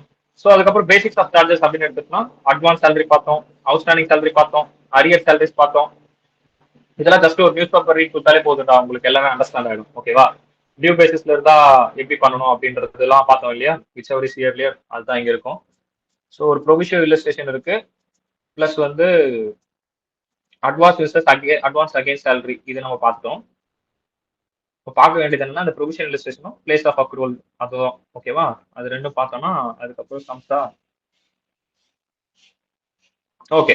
ஸோ அதுக்கப்புறம் பேசிக்ஸ் ஆஃப் சார்ஜஸ் அப்படின்னு எடுத்துட்டோம்னா அட்வான்ஸ் சேலரி பார்த்தோம், அவுட்ஸ்டாண்டிங் சேலரி பார்த்தோம், அரியர் சேலரிஸ் பார்த்தோம். இதெல்லாம் ஜஸ்ட் ஒரு நியூஸ் பேப்பர் ரீட் கொடுத்தாலே போதும்டா, உங்களுக்கு எல்லாமே அண்டர்ஸ்டாண்ட் ஆயிடும். ஓகேவா? டியூ பேசிஸ்ல இருந்தா எப்படி பண்ணணும் அப்படின்றதெல்லாம் பார்த்தோம் இல்லையா, விச் எவர் இஸ் இயர்லியர் அதுதான் இங்க இருக்கும். ஸோ ஒரு ப்ரொவிஷனல் இல்லஸ்ட்ரேஷன் இருக்கு, பிளஸ் வந்து advance versus advance against salary இது நம்ம பார்த்தோம். இப்போ பார்க்க வேண்டியது என்னன்னா அந்த ப்ரொவிஷனல் இல்லஸ்ட்ரேஷனும் பிளேஸ் ஆஃப் அக்ரூவல் அதுவும். ஓகேவா? அது ரெண்டும் பார்த்தோம்னா அதுக்கப்புறம் சம்ஸா. ஓகே,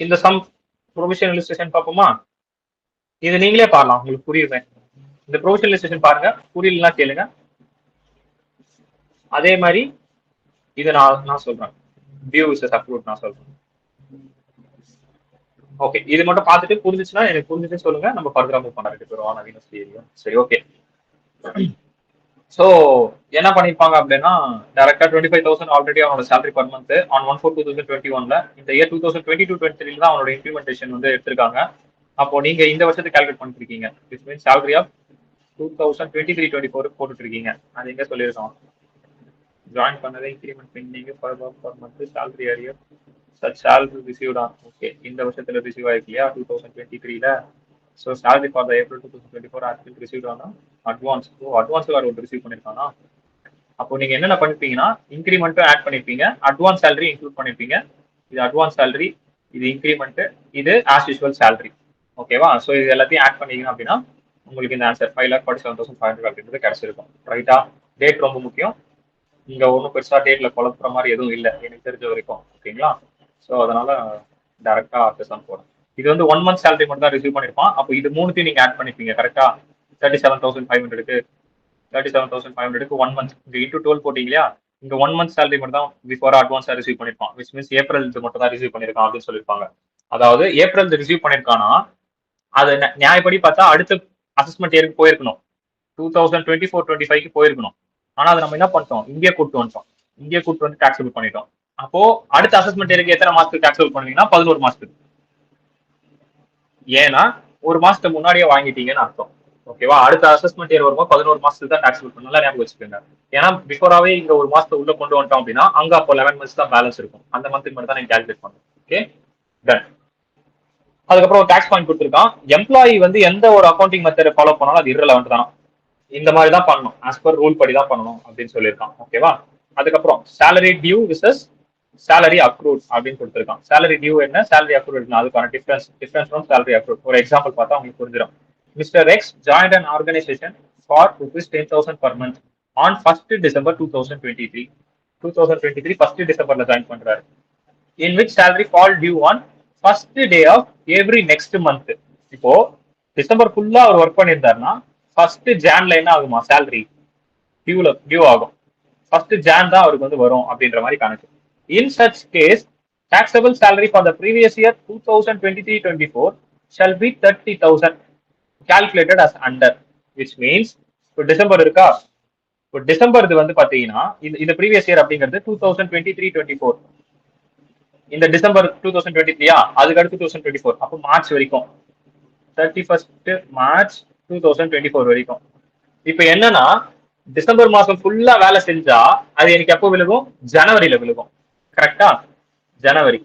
இந்த சம் ப்ரொவிஷனல் இல்லஸ்ட்ரேஷன் பார்ப்போமா? இது நீங்களே பாரலாம், உங்களுக்கு புரியுமே. இந்த ப்ரொவிஷனல் இல்லஸ்ட்ரேஷன் பாருங்க, புரியலன்னா கேளுங்க. அதே மாதிரி இது நான் சொல்றேன், டியூ விசஸ் அக்ரூட் நான் சொல்றேன். ஓகே, இது மட்டும் பார்த்துட்டு புரிஞ்சிச்சுன்னா எனக்கு புரிஞ்சுட்டு சொல்லுங்க, நம்ம ஃபர்தரா மூவ் பண்ணிட்டு போறோம் நவீன ஏரியா. சரி, ஓகே. ஸோ என்ன பண்ணிருப்பாங்க அப்படின்னா டேரக்டா 25,000 ஆல்ரெடி அவனோட சேலரி பர் மந்த் ஆன் 1/4/2021 இந்த இயர் 2022-23 தான் அவனோட இம்ப்ளிமெண்டேஷன் வந்து எடுத்திருக்காங்க. அப்போ நீங்க இந்த வருஷத்துக்கு கால்குலேட் பண்ணிட்டு இருக்கீங்க, விச் மீன்ஸ் சேலரி ஆஃப் 2023-24 போட்டுட்டு இருக்கீங்க. அது எங்க சொல்லியிருக்கோம், ஜாயின் பண்ணதை increment pending per month salary arrear such salary ரிசீவ்டா. ஓகே, இந்த வருஷத்துல ரிசீவ் ஆயிருக்கு இல்லையா 2023ல. So salary for the April 2024 has been received on advance. So advance வேறு ஒரு ரிசீவ் பண்ணியிருக்கானா. அப்போ நீங்க என்னென்ன பண்ணிருப்பீங்கன்னா இன்க்ரிமெண்ட்டும் ஆட் பண்ணிருப்பீங்க, அட்வான்ஸ் சேலரி இன்க்ளூட் பண்ணிருப்பீங்க. இது அட்வான்ஸ் சேலரி, இது இன்க்ரிமெண்ட், இது ஆஸ் யூஸ்வல் சேலரி. ஓகேவா? ஸோ இது எல்லாத்தையும் ஆட் பண்ணீங்க அப்படின்னா உங்களுக்கு இந்த ஆன்சர் 5,47,500 அப்படின்றது கிடைச்சிருக்கும். ரைட்டா? டேட் ரொம்ப முக்கியம். இங்க ஒன்றும் பெருசா டேட்ல குழப்புற மாதிரி எதுவும் இல்லை எனக்கு தெரிஞ்ச வரைக்கும். ஓகேங்களா? ஸோ அதனால டைரக்டா சம் போடும். இது வந்து 1 month சேலரி மட்டும் தான் ரிசீவ் பண்ணிருப்பான். அப்போ இது மூணுத்தையும் நீங்க ஆட் பண்ணிருப்பீங்க. கரெக்டா? 37,500க்கு 37,500க்கு 1 month இங்க இன்டூ 12 போட்டீங்க இல்லையா, இங்க 1 month சேலரி மட்டும் தான் பிஃபோரா அட்வான்ஸா ரிசீவ் பண்ணிருப்பான். விச் மீன்ஸ் ஏப்ரல் மட்டும் தான் ரிசீவ் பண்ணிருக்கான் அப்படின்னு சொல்லியிருப்பாங்க. அதாவது ஏப்ரல் ரிசீவ் பண்ணிருக்கானா அது நியாயப்படி பார்த்தா அடுத்த அசஸ்மெண்ட் இயருக்கு போயிருக்கணும், 2024-25க்கு போயிருக்கணும். ஆனா அதை நம்ம என்ன பண்ணிட்டோம், இங்கே கூட்டு வந்துட்டோம், இங்கே கூட்டு வந்து டாக்ஸபிள் பண்ணிட்டோம். அப்போ அடுத்த அசஸ்மெண்ட் இயருக்கு எத்தனை மாசத்துக்கு டாக்ஸபிள் பண்ணுவீங்கன்னா 11 மாசத்துக்கு. ஏன்னா ஒரு மாசத்துக்கு முன்னாடியே வாங்கிட்டீங்கன்னு அர்த்தம். ஓகேவா? அடுத்த அசஸ்மெண்ட் இயர் வரும்போது 11 மாசத்துக்கு தான் டாக்ஸபிள் பண்ணணும். நல்லா ஞாபகம் வச்சுக்கோங்க. ஏன்னா பிஃபோராவே இங்க ஒரு மாசத்தை உள்ள கொண்டு வந்துட்டோம் அப்படின்னா அங்க அப்போ 11 மந்த்ஸ் தான் பேலன்ஸ் இருக்கும். அந்த மந்த்துக்கு மட்டும் தான் நீங்க கால்குலேட் பண்ணணும். Okay, done. அதுக்கப்புறம் டாக்ஸ் பாயிண்ட் கொடுத்துருக்கான். எம்ப்ளாயி வந்து எந்த ஒரு அக்கௌண்டிங் மெத்தட் ஃபாலோ பண்ணாலும் அது irrelevant தான். இந்த மாதிரி தான் பண்ணணும், ஆஸ் பர் ரூல் படி தான் பண்ணணும் அப்படின்னு சொல்லியிருக்கான். ஓகேவா? அதுக்கப்புறம் சேலரி டியூ விசஸ் சேலரி அக்ரூட் அப்படின்னு கொடுத்துருக்கான். சேலரி டியூ என்ன, சேலரி அக்ரூட் என்ன, அதுக்கான டிஃபரன்ஸ் ஃப்ரம் சேலரி அக்ரூட் ஒரு எக்ஸாம்பிள் பார்த்தா உங்களுக்கு புரிஞ்சிடும். Mister X joined an organisation for ₹10,000 per month on 1st December 2023. 2023 1st Decemberல ஜாயின் பண்றாரு. In which salary fall due on first day of every next month. இப்போ டிசம்பர் ஃபுல்லா அவர் ஒர்க் பண்ணியிருந்தாருன்னா ஃபர்ஸ்ட் ஜான்ல என்ன ஆகுமா, சேலரி டியூ ஆகும். ஃபர்ஸ்ட் ஜான் தான் அவருக்கு வந்து வரும் அப்படின்ற மாதிரி கணக்கு. In such case taxable salary for the previous year 2023-24 shall be 30,000 calculated as under, which means இப்போ டிசம்பர் இருக்கா, இப்போ டிசம்பர் இது வந்து பாத்தீங்கன்னா இந்த ப்ரீவியஸ் இயர் அப்படிங்கிறது 2023-24. இந்த டிசம்பர் 2023 அதுக்கு அடுத்து 2024, அப்போ மார்ச் வரைக்கும் 31st March 2024 வரைக்கும். இப்ப என்னன்னா டிசம்பர் மாசம் ஃபுல்லா வேலை செஞ்சா அது எனக்கு எப்போ விழுகும், ஜனவரியில விழுகும். கரெக்டா? ஜனவரி.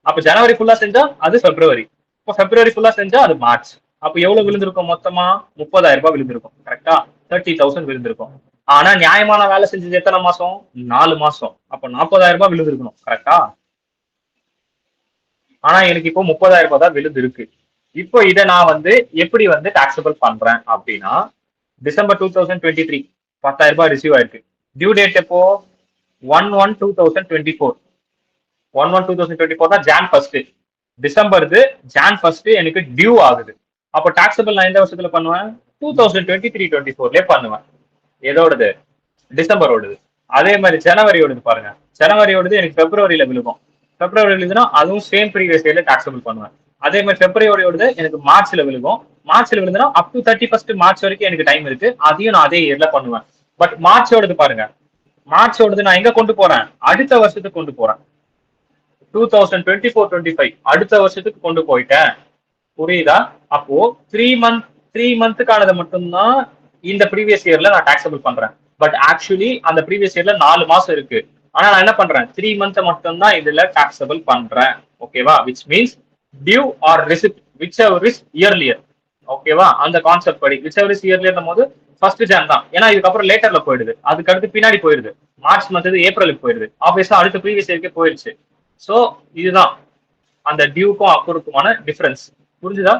அப்ப ஜனவரி ஃபுல்லா செஞ்சா அது பிப்ரவரி. இப்போ பிப்ரவரி ஃபுல்லா செஞ்சா அது மார்ச். அப்ப எவ்வளவு விழுந்திருக்கும், மொத்தமா 30,000 ரூபாய் விழுந்திருக்கும். கரெக்டா? 30,000 விழுந்திருக்கும். ஆனா நியாயமான வேலை செஞ்சது எத்தனை மாசம், 4 மாசம். அப்ப 40,000 ரூபாய் விழுந்திருக்கணும். கரெக்டா? ஆனா எனக்கு இப்போ 30,000 ரூபாய் தான் விழுந்து இருக்கு. இப்போ இதை நான் வந்து எப்படி வந்து டாக்ஸபிள் பண்றேன் அப்படின்னா, டிசம்பர் 2023 10,000 ரூபாய் ரிசீவ் ஆயிருக்கு. டியூ டேட் எப்போ, 1/1/2024. 1/1/2024 தான் ஜான் 1. டிசம்பர் ஜான் 1 எனக்கு டியூ ஆகுது. அப்போ டாக்ஸபிள் நான் எந்த வருஷத்துல பண்ணுவேன், 2023-24 பண்ணுவேன். எதோடது, டிசம்பரோடது. அதே மாதிரி ஜனவரியோடது பாருங்க, ஜனவரியோடது எனக்கு பிப்ரவரியில விழுகும். பிப்ரவரி விழுதுன்னா அதுவும் சேம் ப்ரீவியஸ் இயர்ல டாக்ஸபிள் பண்ணுவேன். அதே மாதிரி பிப்ரவரியோடது எனக்கு மார்ச்ல விழுகும். மார்ச்ல விழுதுன்னா அப் டு 31st மார்ச் வரைக்கும் எனக்கு டைம் இருக்கு, அதையும் நான் அதே இயர்ல பண்ணுவேன். பட் மார்ச்சோடது பாருங்க, மார்ச்சோடது நான் எங்க கொண்டு போறேன், அடுத்த வருஷத்துக்கு கொண்டு போறேன். 2024-25 அடுத்த வருஷத்துக்கு கொண்டு போயிட்டேன். புரியுதா? அப்போ 3 மந்த்துக்கானதை மட்டும்தான் இந்த ப்ரீவியஸ் இயர்ல நான் டாக்ஸபிள் பண்றேன். பட் ஆக்சுவலி அந்த ப்ரீவியஸ் இயர்ல 4 மாசம் இருக்கு. ஆனா நான் என்ன பண்றேன், 3 மந்த் மட்டும் தான் இதுல டாக்ஸபிள் பண்றேன். ஓகேவா? Which means due or receipt whichever is earlier. ஓகேவா? அந்த கான்செப்ட் படி விச் எவர் இஸ் இயர்லியர் போது ஃபர்ஸ்ட் ஜான் தான். ஏன்னா இதுக்கப்புறம் லேட்டர்ல போயிடுது, அதுக்கு அடுத்து பின்னாடி போயிடுது. மார்ச் மந்த் ஏப்ரலுக்கு போயிடுது, ஆப்வியஸா அடுத்த ப்ரீவியஸ் இயர்க்கே போயிடுச்சு. சோ இதுதான் அந்த டியூக்கும் அக்ரூக்குமான டிஃபரன்ஸ். புரிஞ்சுதா?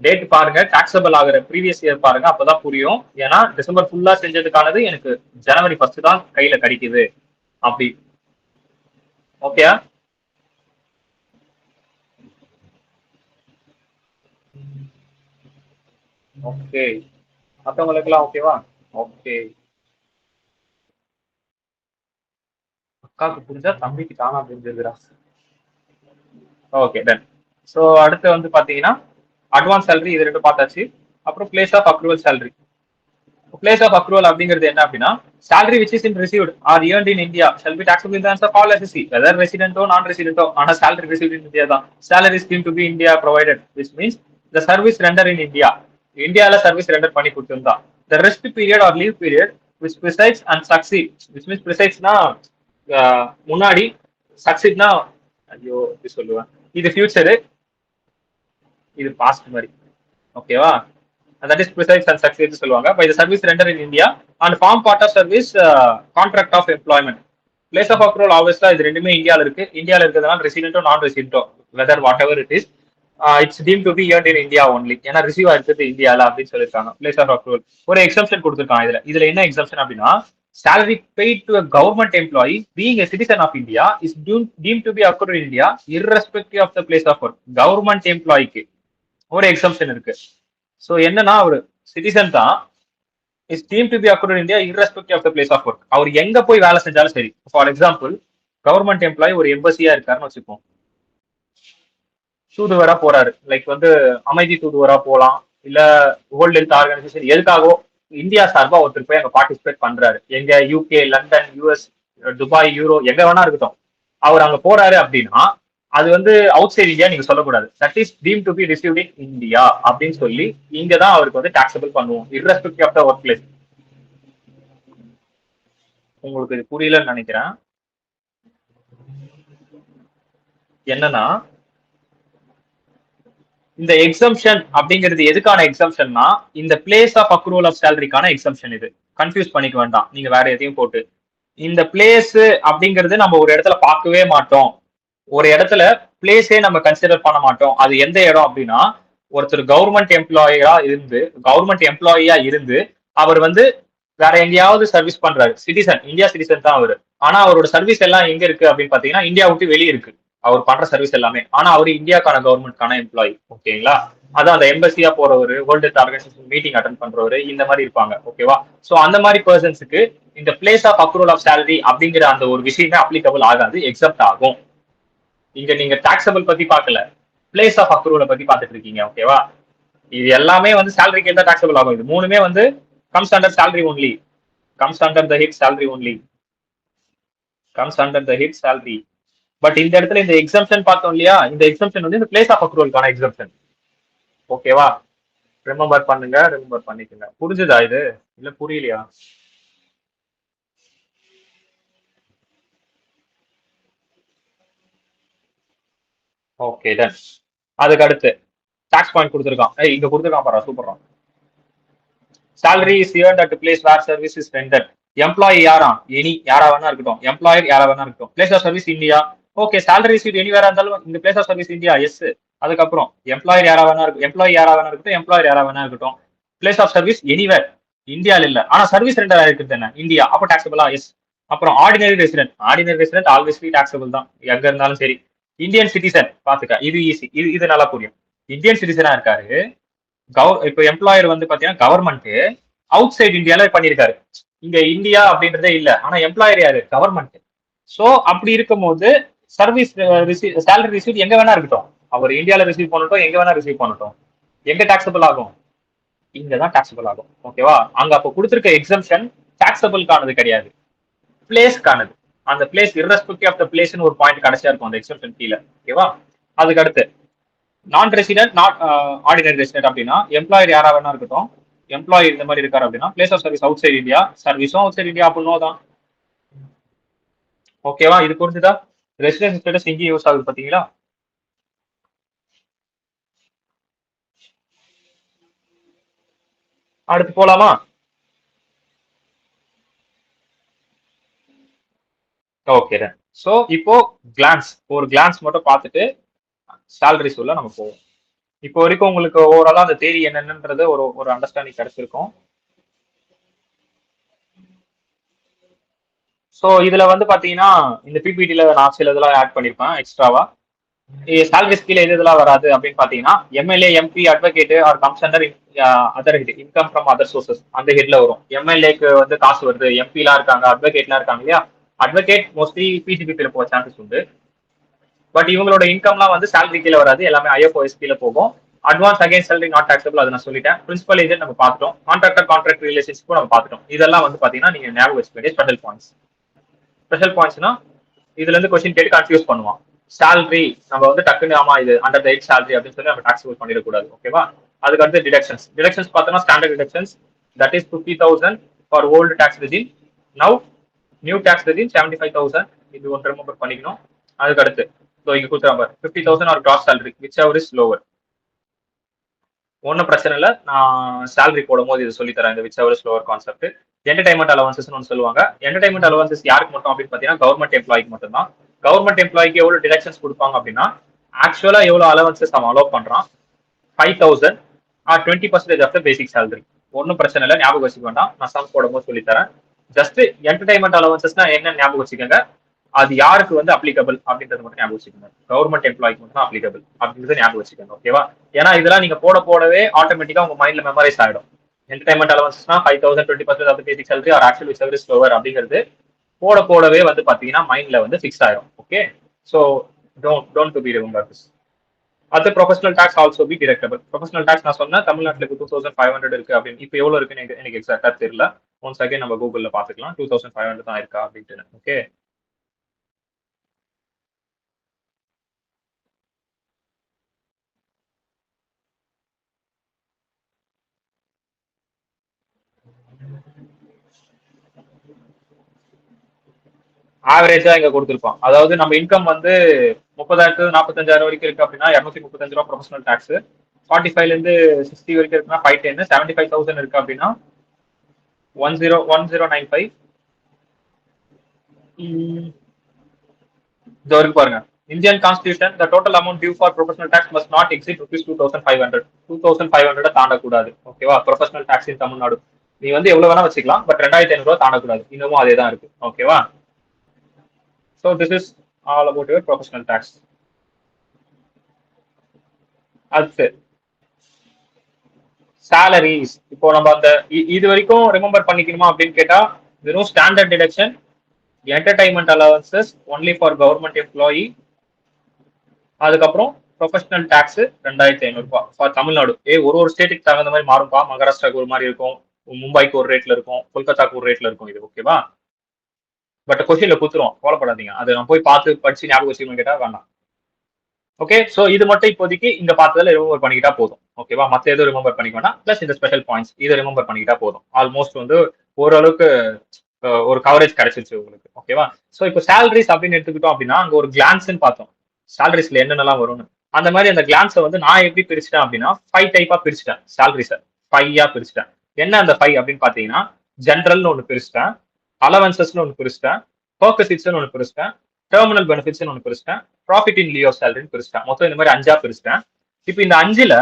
டேட் பாருங்க, டாக்ஸபிள் ஆகிற ப்ரீவியஸ் இயர் பாருங்க, அப்பதான் புரியும். ஏன்னா டிசம்பர் ஃபுல்லா செஞ்சதுக்கானது எனக்கு ஜனவரி 1 தான் கையில கிடைக்குது அப்படி. ஓகே, ஓகே, மற்றவங்களுக்கு எல்லாம் ஓகேவா? ஓகே, அக்காவுக்கு புரிஞ்சா தம்பிக்கு தானா புரிஞ்சிருக்கிறா. Okay, ton. ஸோ அடுத்து வந்து பாத்தீங்கன்னா அட்வான்ஸ் சேலரி, இது ரெண்டு பார்த்தாச்சு. அப்புறம் place of accrual salary. Place of accrual அப்படிங்கிறது என்ன அப்படின்னா, salary which is in received or earned in India shall be taxable in the hands of all SSC, whether resident or non-resident. ஆனா salary received in India தான். Salary is deemed to be India provided, which means the service rendered in India. இந்தியால service render பண்ணி கொடுத்திருந்தா. The rest period or leave period which presides and succeeds, which means presidesனா முன்னாடி, succeedனா ஐயோ எப்படி சொல்லுவேன், இது future, இது பாஸ்ட் மாதிரி. ஓகேவா? that is presides and succeeds சொல்லுவாங்க. by the service rendered in India and form part of service contract of employment. place of accrual obviously இது ரெண்டுமே இந்தியால இருக்கு. இந்தியால இருக்கிறதுனால ரெசிடென்ட்டோ நான் ரெசிடென்ட்டோ whether whatever it is it's deemed to be earned in India only. ஏன்னா receive ஆயிருக்கிறது இந்தியால அப்படின்னு சொல்லியிருக்காங்க. place of accrual ஒரு எக்ஸம்ஷன் கொடுத்துருக்காங்க. இதுல என்ன எக்ஸம்ஷன் அப்படின்னா, salary paid to a government employee being a citizen of India is deemed to be accrued in India irrespective of the place of work. Government எம்ப்ளாய்க்கு ஒரு எக்ஸம்ஷன் இருக்கு. So என்னன்னா, ஒரு சிட்டிசன் தான், is team to be accrued India irrespective of the place of work. அவர் எங்க போய் வேலை செஞ்சாலும் சரி. ஃபார் எக்ஸாம்பிள், கவர்மெண்ட் எம்ப்ளாயி ஒரு எம்பசியா இருக்காருன்னு வச்சுப்போம், தூதுவரா போறாரு, லைக் வந்து அமைதி தூதுவரா போகலாம், இல்ல வேர்ல்ட் ஹெல்த் ஆர்கனைசேஷன் எதுக்காகவோ, இந்தியா சார்பா ஒருத்தர் போய் அங்க பார்ட்டிசிபேட் பண்றாரு, எங்க UK, London, US, Dubai, euro எங்க வேணா இருக்கட்டும், அவர் அங்க போறாரு அப்படின்னா அது வந்து அவுட் சைட் இந்தியா நீங்க சொல்லக்கூடாது. That is team to be received in India அப்படின்னு சொல்லி இங்க தான் அவருக்கு வந்து டாக்ஸபிள் பண்ணுவோம், irrespective of the work place. உங்களுக்கு இது புரியலன்னு நினைக்கிறேன். என்னன்னா இந்த எக்ஸம்ஷன் அப்படிங்கிறது எதுக்கான எக்ஸம்ஷன்னா இந்த பிளேஸ் ஆஃப் அக்ரூவல் ஆஃப் சேலரிக்கான எக்ஸம்ஷன். இது கன்ஃபியூஸ் பண்ணிக்க வேண்டாம் நீங்க வேற எதையும் போட்டு. இந்த பிளேஸ் அப்படிங்கிறது நம்ம ஒரு இடத்துல பார்க்கவே மாட்டோம், ஒரு இடத்துல பிளேஸே நம்ம கன்சிடர் பண்ண மாட்டோம். அது எந்த இடம் அப்படின்னா, ஒருத்தர் கவர்மெண்ட் எம்ப்ளாயியா இருந்து அவர் வந்து வேற எங்கேயாவது சர்வீஸ் பண்றாரு, சிட்டிசன், இந்தியா சிட்டிசன் தான் அவரு. ஆனா அவரோட சர்வீஸ் எல்லாம் எங்க இருக்கு அப்படின்னு பாத்தீங்கன்னா இந்தியா விட்டு வெளியே இருக்கு அவர் பண்ற சர்வீஸ் எல்லாமே. ஆனா அவரு இந்தியாக்கான கவர்மெண்ட்கான எம்ப்ளாயி. ஓகேங்களா? அதான் அந்த எம்பசியா போறவரு, world health organisation meeting attend பண்றவரு, இந்த மாதிரி இருப்பாங்க. ஓகேவா? சோ அந்த மாதிரி பர்சன்ஸுக்கு இந்த place of accrual of salary அப்படிங்கிற அந்த ஒரு விஷயமே அப்ளிகபிள் ஆகாது, எக்ஸப்ட் ஆகும். இங்க நீங்க டாக்ஸபிள் பத்தி பார்க்கல, பிளேஸ் ஆஃப் அக்ரூவலை பத்தி பார்த்துட்டு இருக்கீங்க. ஓகேவா? இது எல்லாமே வந்து சேலரிக்கு தான் டாக்ஸபிள் ஆகும். இது மூணுமே வந்து comes under salary only, comes under the head salary only, comes under the head salary. But இந்த இடத்துல இந்த எக்ஸம்ஷன் பார்த்தோம் இல்லையா, இந்த எக்ஸம்ஷன் வந்து இந்த பிளேஸ் ஆஃப் அக்ரூவல்கான எக்ஸம்ஷன். ஓகேவா? ரிமெம்பர் பண்ணுங்க, ரிமெம்பர் பண்ணிக்கங்க. புரிஞ்சுதா இது? இல்ல புரியலையா? Okay done. அதுக்கு அடுத்து டாக்ஸ் பாயிண்ட் கொடுத்துருக்கான். இங்க கொடுத்துருக்கான் பாரு, சூப்பரா. salary is earned at a place where service is rendered. Employee யாரா? யாரா வேணா இருக்கட்டும், எம்ப்ளாயர் யாரா வேணா இருக்கட்டும். Place of service India. Okay, salary received anywhere இருந்தாலும் இந்த place of service India. Yes. அதுக்கப்புறம் எம்ப்ளாயர் யாரா வேணா இருக்கட்டும், எம்ப்ளாயர் யாரா வேணா இருக்கட்டும். பிளேஸ் ஆஃப் சர்வீஸ் எனிவேர், இந்தியால இல்ல, ஆனா சர்வீஸ் ரெண்டர் ஆயிருக்குது என்ன இந்தியா, அப்போ டாக்ஸபிளா? எஸ். அப்புறம் ஆர்டினரி ரெசிடென்ட் ஆல்வேஸ்லி டாக்ஸபிள் தான், எங்க இருந்தாலும் சரி. இந்தியன் சிட்டிசன் பாத்துக்க, இது ஈஸி, இது நல்லா புரியும். இந்தியன் சிட்டிசனா இருக்காரு, இப்ப எம்ப்ளாயர் வந்து பாத்தீங்கன்னா கவர்மெண்ட் அவுட் சைட் இந்தியால பண்ணிருக்காரு, இங்க இந்தியா அப்படின்றதே இல்ல, ஆனா எம்ப்ளாயர் யாரு? கவர்மெண்ட். சோ அப்படி இருக்கும் போது சர்வீஸ் சேலரி ரிசீவ் எங்க வேணா இருக்கட்டும், அவர் இந்தியால ரிசீவ் பண்ணட்டும், எங்க வேணா ரிசீவ் பண்ணட்டும், எங்க டாக்ஸபிள் ஆகும்? இங்கதான் டாக்ஸபிள் ஆகும். ஓகேவா? அங்க அப்ப கொடுத்திருக்க எக்ஸம்ஷன் டாக்ஸபிள்கானது கிடையாது, பிளேஸ்க்கானது. அந்த பிளேஸ் irrespective ஆஃப் த பிளேஸ்னு ஒரு பாயிண்ட் கடைசியா இருக்கும் அந்த எக்ஸம்ஷன் கீழே. ஓகேவா? அதுக்கு அடுத்து நான் ரெசிடென்ட், நாட் ஆர்டினரி ரெசிடென்ட் அப்படின்னா எம்ப்ளாயர் யாரா வேணா இருக்கட்டும், எம்ப்ளாயி இந்த மாதிரி இருக்காரு அப்படின்னா place of service outside India, சர்வீஸும் அவுட் சைட் இந்தியா அப்படின்னோ தான். ஓகேவா? இது புரிஞ்சுதா? ரெசிடென்ஸ் ஸ்டேட்டஸ் இங்கே யூஸ் ஆகுது பாத்தீங்களா? அடுத்து போலாமா? ஓகே. சோ இப்போ ஒரு கிளான்ஸ் மட்டும் பார்த்துட்டு சாலரிஸ் உள்ள நம்ம போவோம். இப்போ வரைக்கும் உங்களுக்கு ஓவராலா அந்த தேரி என்னன்றது ஒரு அண்டர்ஸ்டாண்டிங் கிடைச்சிருக்கும். ஸோ இதுல வந்து பாத்தீங்கன்னா இந்த பிபிடில நான் சில இதெல்லாம் ஆட் பண்ணிருப்பேன் எக்ஸ்ட்ராவா. சாலரிஸ் கீழே இதெல்லாம் வராது அப்படின்னு பாத்தீங்கன்னா MLA, MP, advocate or comes under other head, income from other sources அந்த ஹெட்ல வரும். எம்எல்ஏக்கு வந்து காசு வருது, எம்பிலாம் இருக்காங்க, அட்வொகேட்லாம் இருக்காங்க இல்லையா, அட்வொகேட் மோஸ்ட்லி பிசிபிபில போக சான்சஸ் உண்டு. பட் இவங்களோட இன்கம்லாம் வந்து சேலரி கீழே வராது, எல்லாமே ஐஎஃப்ஓஎஸ் கீழே போகும். Advance again salary not taxable, அதை நான் சொல்லிட்டேன். பிரின்சிபல் ஏஜென்ட் நம்ம பார்த்துட்டோம், கான்ட்ராக்ட் ரிலேஷன்ஷிப்பும் நம்ம பார்த்துட்டோம். இதெல்லாம் வந்து பாத்தீங்கன்னா நீங்க ஞாபகம் வச்சுக்க வேண்டிய ஸ்பெஷல் பாயிண்ட்ஸ். ஸ்பெஷல் பாயிண்ட்ஸ்னா இதுல இருந்து கொஸ்டின் கேட்டு கன்ஃபியூஸ் பண்ணுவான். சேலரி நம்ம வந்து டக்குன்னு ஆமா இது அண்டர் த ஹெட் சேலரி அப்படின்னு சொல்லி நம்ம டாக்ஸபிள் பண்ணிடக்கூடாது. ஓகேவா? அதுக்கு அடுத்து டிடக்ஷன்ஸ் பார்த்தோம்னா standard deductions that is 50,000 for old tax regime. Now new tax regime 75,000. இது ஒன்று ரிமெம்பர் பண்ணிக்கணும். அதுக்கு அடுத்து இங்க கொடுத்துறாங்க 50,000 or gross salary whichever is lower. ஒன்றும் பிரச்சனை இல்லை, நான் சேலரி போடும் போது இது சொல்லி தரேன், இந்த which ever is lower concept. Entertainment allowances ஒன்று சொல்லுவாங்க. என்டர்டைன்மெண்ட் அலவன்சஸ் யாருக்கு மட்டும் அப்படின்னு பார்த்தீங்கன்னா கவர்மெண்ட் எம்ப்ளாய்க்கு மட்டும் தான். கவர்மெண்ட் எம்ப்ளாய்க்கு எவ்வளவு டிடக்ஷன்ஸ் கொடுப்பாங்க அப்படின்னா, ஆக்சுவலா எவ்வளவு அலவன்சஸ் அவன் அலோவ் பண்றான், 5,000 or 20% of the basic salary. ஒன்றும் பிரச்சனை இல்லை, ஞாபகம் வச்சுக்க வேண்டாம், நான் சம் போடும் போது சொல்லி தரேன். ஜஸ்ட் என்டர்டைன்மெண்ட் அலவன்சஸ்னா என்ன ஞாபகம் வச்சுக்கோங்க, அது யாருக்கு வந்து அப்ளிகபிள் அப்படின்றது மட்டும் ஞாபகம் வச்சுக்கோங்க. கவர்மெண்ட் எம்ப்ளாய்க்கு மட்டும் தான் அப்ளிகபிள் அப்படின்றது ஞாபகம் வச்சுக்கோங்க. ஓகேவா? ஏன்னா இதெல்லாம் நீங்க போடவே ஆட்டோமேட்டிக்கா உங்க மைண்ட்ல மெமரைஸ் ஆயிடும். என்டர்டைன்மெண்ட் அலவன்ஸ்னா 5,000 20% of basic salary are actually service lower அப்படிங்கிறது போடவே வந்து பாத்தீங்கன்னா மைண்ட்ல வந்து ஃபிக்ஸ் ஆயிடும். Okay, so don't to be remember this. அது professional tax also be deductible. Professional tax நான் சொன்னேன் தமிழ்நாட்டுல 2500 இருக்கு அப்படின்னு. இப்போ எவ்வளவு இருக்குன்னு எனக்கு எக்ஸாக்டா தெரியல. ஒன்ஸ் அகைன் நம்ம கூகுள்ல பாத்துக்கலாம். 2500 தான் இருக்கா அப்படின்ட்டு. ஓகே, ஆவரேஜா இங்க கொடுத்துருப்போம். அதாவது நம்ம இன்கம் வந்து 30,000 45,000 வரைக்கும் இருக்கு அப்படின்னா 235 ரூபா ப்ரொஃபஷனல் டாக்ஸ். 45ல இருந்து 60 வரைக்கும் இருக்குன்னா 510. 75,000 இருக்கு அப்படின்னா 1095. இது வரைக்கும் பாருங்க. Indian constitution the total amount due for professional tax must not exceed rupees 2,500. 2,500 தாண்டக்கூடாது. ஓகேவா? ப்ரொஃபஷனல் டாக்ஸ் இன் தமிழ்நாடு நீ வந்து எவ்வளவு வேணா வச்சுக்கலாம், பட் 2,500 ரூபா தாண்டக்கூடாது. இன்னமும் அதே தான் இருக்கு. ஓகேவா? So this is all about your professional tax. அடுத்து salaries. இப்போ நம்ம அந்த இது வரைக்கும் ரிமெம்பர் பண்ணிக்கணுமா அப்படின்னு கேட்டா, வெறும் standard deduction, entertainment allowances only for government employee, அதுக்கப்புறம் ப்ரொஃபஷனல் டாக்ஸ் 2,500 ரூபாய் ஃபார் தமிழ்நாடு. ஒரு ஸ்டேட்டுக்கு தகுந்த மாதிரி மாறும்பா. மகாராஷ்டிராக்கு ஒரு மாதிரி இருக்கும், மும்பைக்கு ஒரு ரேட்ல இருக்கும், கொல்கத்தாக்கு ஒரு ரேட்ல இருக்கும். இது ஓகேவா? பட் கொஸ்டின்ல குத்துரும், கவலைப்படாதீங்க. அதை நான் போய் பார்த்து படிச்சு ஞாபகம் வச்சுக்கணும் கேட்டா வேண்டாம். ஓகே, சோ இது மட்டும் இப்போதைக்கு இந்த பார்த்ததுல ரிமெம்பர் பண்ணிக்கிட்டா போதும். ஓகேவா? மத்த எதுவும் ரிமெம்பர் பண்ணிக்க வேண்டாம். பிளஸ் இந்த ஸ்பெஷல் பாயிண்ட்ஸ் இதை ரிமெம்பர் பண்ணிக்கிட்டா போதும். ஆல்மோஸ்ட் வந்து ஓரளவுக்கு ஒரு கவரேஜ் கிடைச்சிருச்சு உங்களுக்கு. ஓகேவா? சோ இப்போ சேலரிஸ் அப்படின்னு எடுத்துக்கிட்டோம் அப்படின்னா அங்க ஒரு கிளான்ஸ்ன்னு பார்த்தோம், சேலரிஸ்ல என்னென்னலாம் வரும்னு. அந்த மாதிரி அந்த கிளான்ஸை வந்து நான் எப்படி பிரிச்சுட்டேன் அப்படின்னா 5 டைப்பா பிரிச்சுட்டேன். சேலரிஸை 5 பிரிச்சுட்டேன். என்ன அந்த 5 அப்படின்னு பாத்தீங்கன்னா, ஜென்ரல்னு ஒன்று பிரிச்சுட்டேன், அலவன்சஸ்னு ஒன்று பிரிச்சுட்டேன், பெர்குசிட்ஸ்னு ஒன்று பிரிச்சுட்டேன், டெர்மினல் பெனிஃபிட்ஸ் ஒன்று பிரிச்சுட்டேன், ப்ராஃபிட் இன் லியோ சேலரின்னு பிரிச்சுட்டேன். மொத்தம் இந்த மாதிரி 5 பிரிச்சுட்டேன். இப்போ இந்த 5ல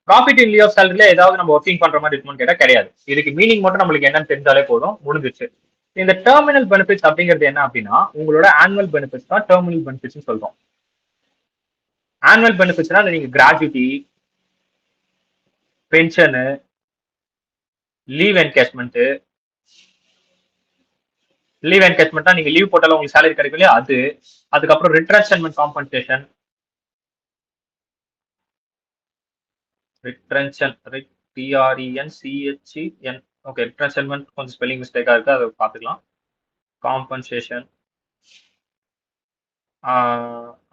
ப்ராஃபிட் இன் லியோ சேலரியில ஏதாவது நம்ம ஒர்க்கிங் பண்ற மாதிரி இருக்குன்னு கேட்டா கிடையாது. இதுக்கு மீனிங் மட்டும் நம்மளுக்கு என்னன்னு தெரிஞ்சாலே போதும், முடிஞ்சிச்சு. இந்த டெர்மினல் பெனிஃபிட்ஸ் அப்படிங்கிறது என்ன அப்படின்னா, உங்களோட ஆனுவல் பெனிஃபிட்ஸ் தான் டெர்மினல் பெனிஃபிட்ஸ் சொல்றோம். ஆனுவல் பெனிஃபிட்ஸ்னா நீங்க gratuity, pension, leave encashment. Leave என்கேஷ்மெண்ட்னா நீங்க லீவ் போட்டாலும் உங்களுக்கு சேலரி கிடைக்கும் இல்லையா, அது. அதுக்கப்புறம் retrenchment compensation, TRENCHEN. Okay, retrenchment கொஞ்சம் ஸ்பெல்லிங் மிஸ்டேக்கா இருக்கு, அதை பார்த்துக்கலாம். காம்பன்சேஷன்,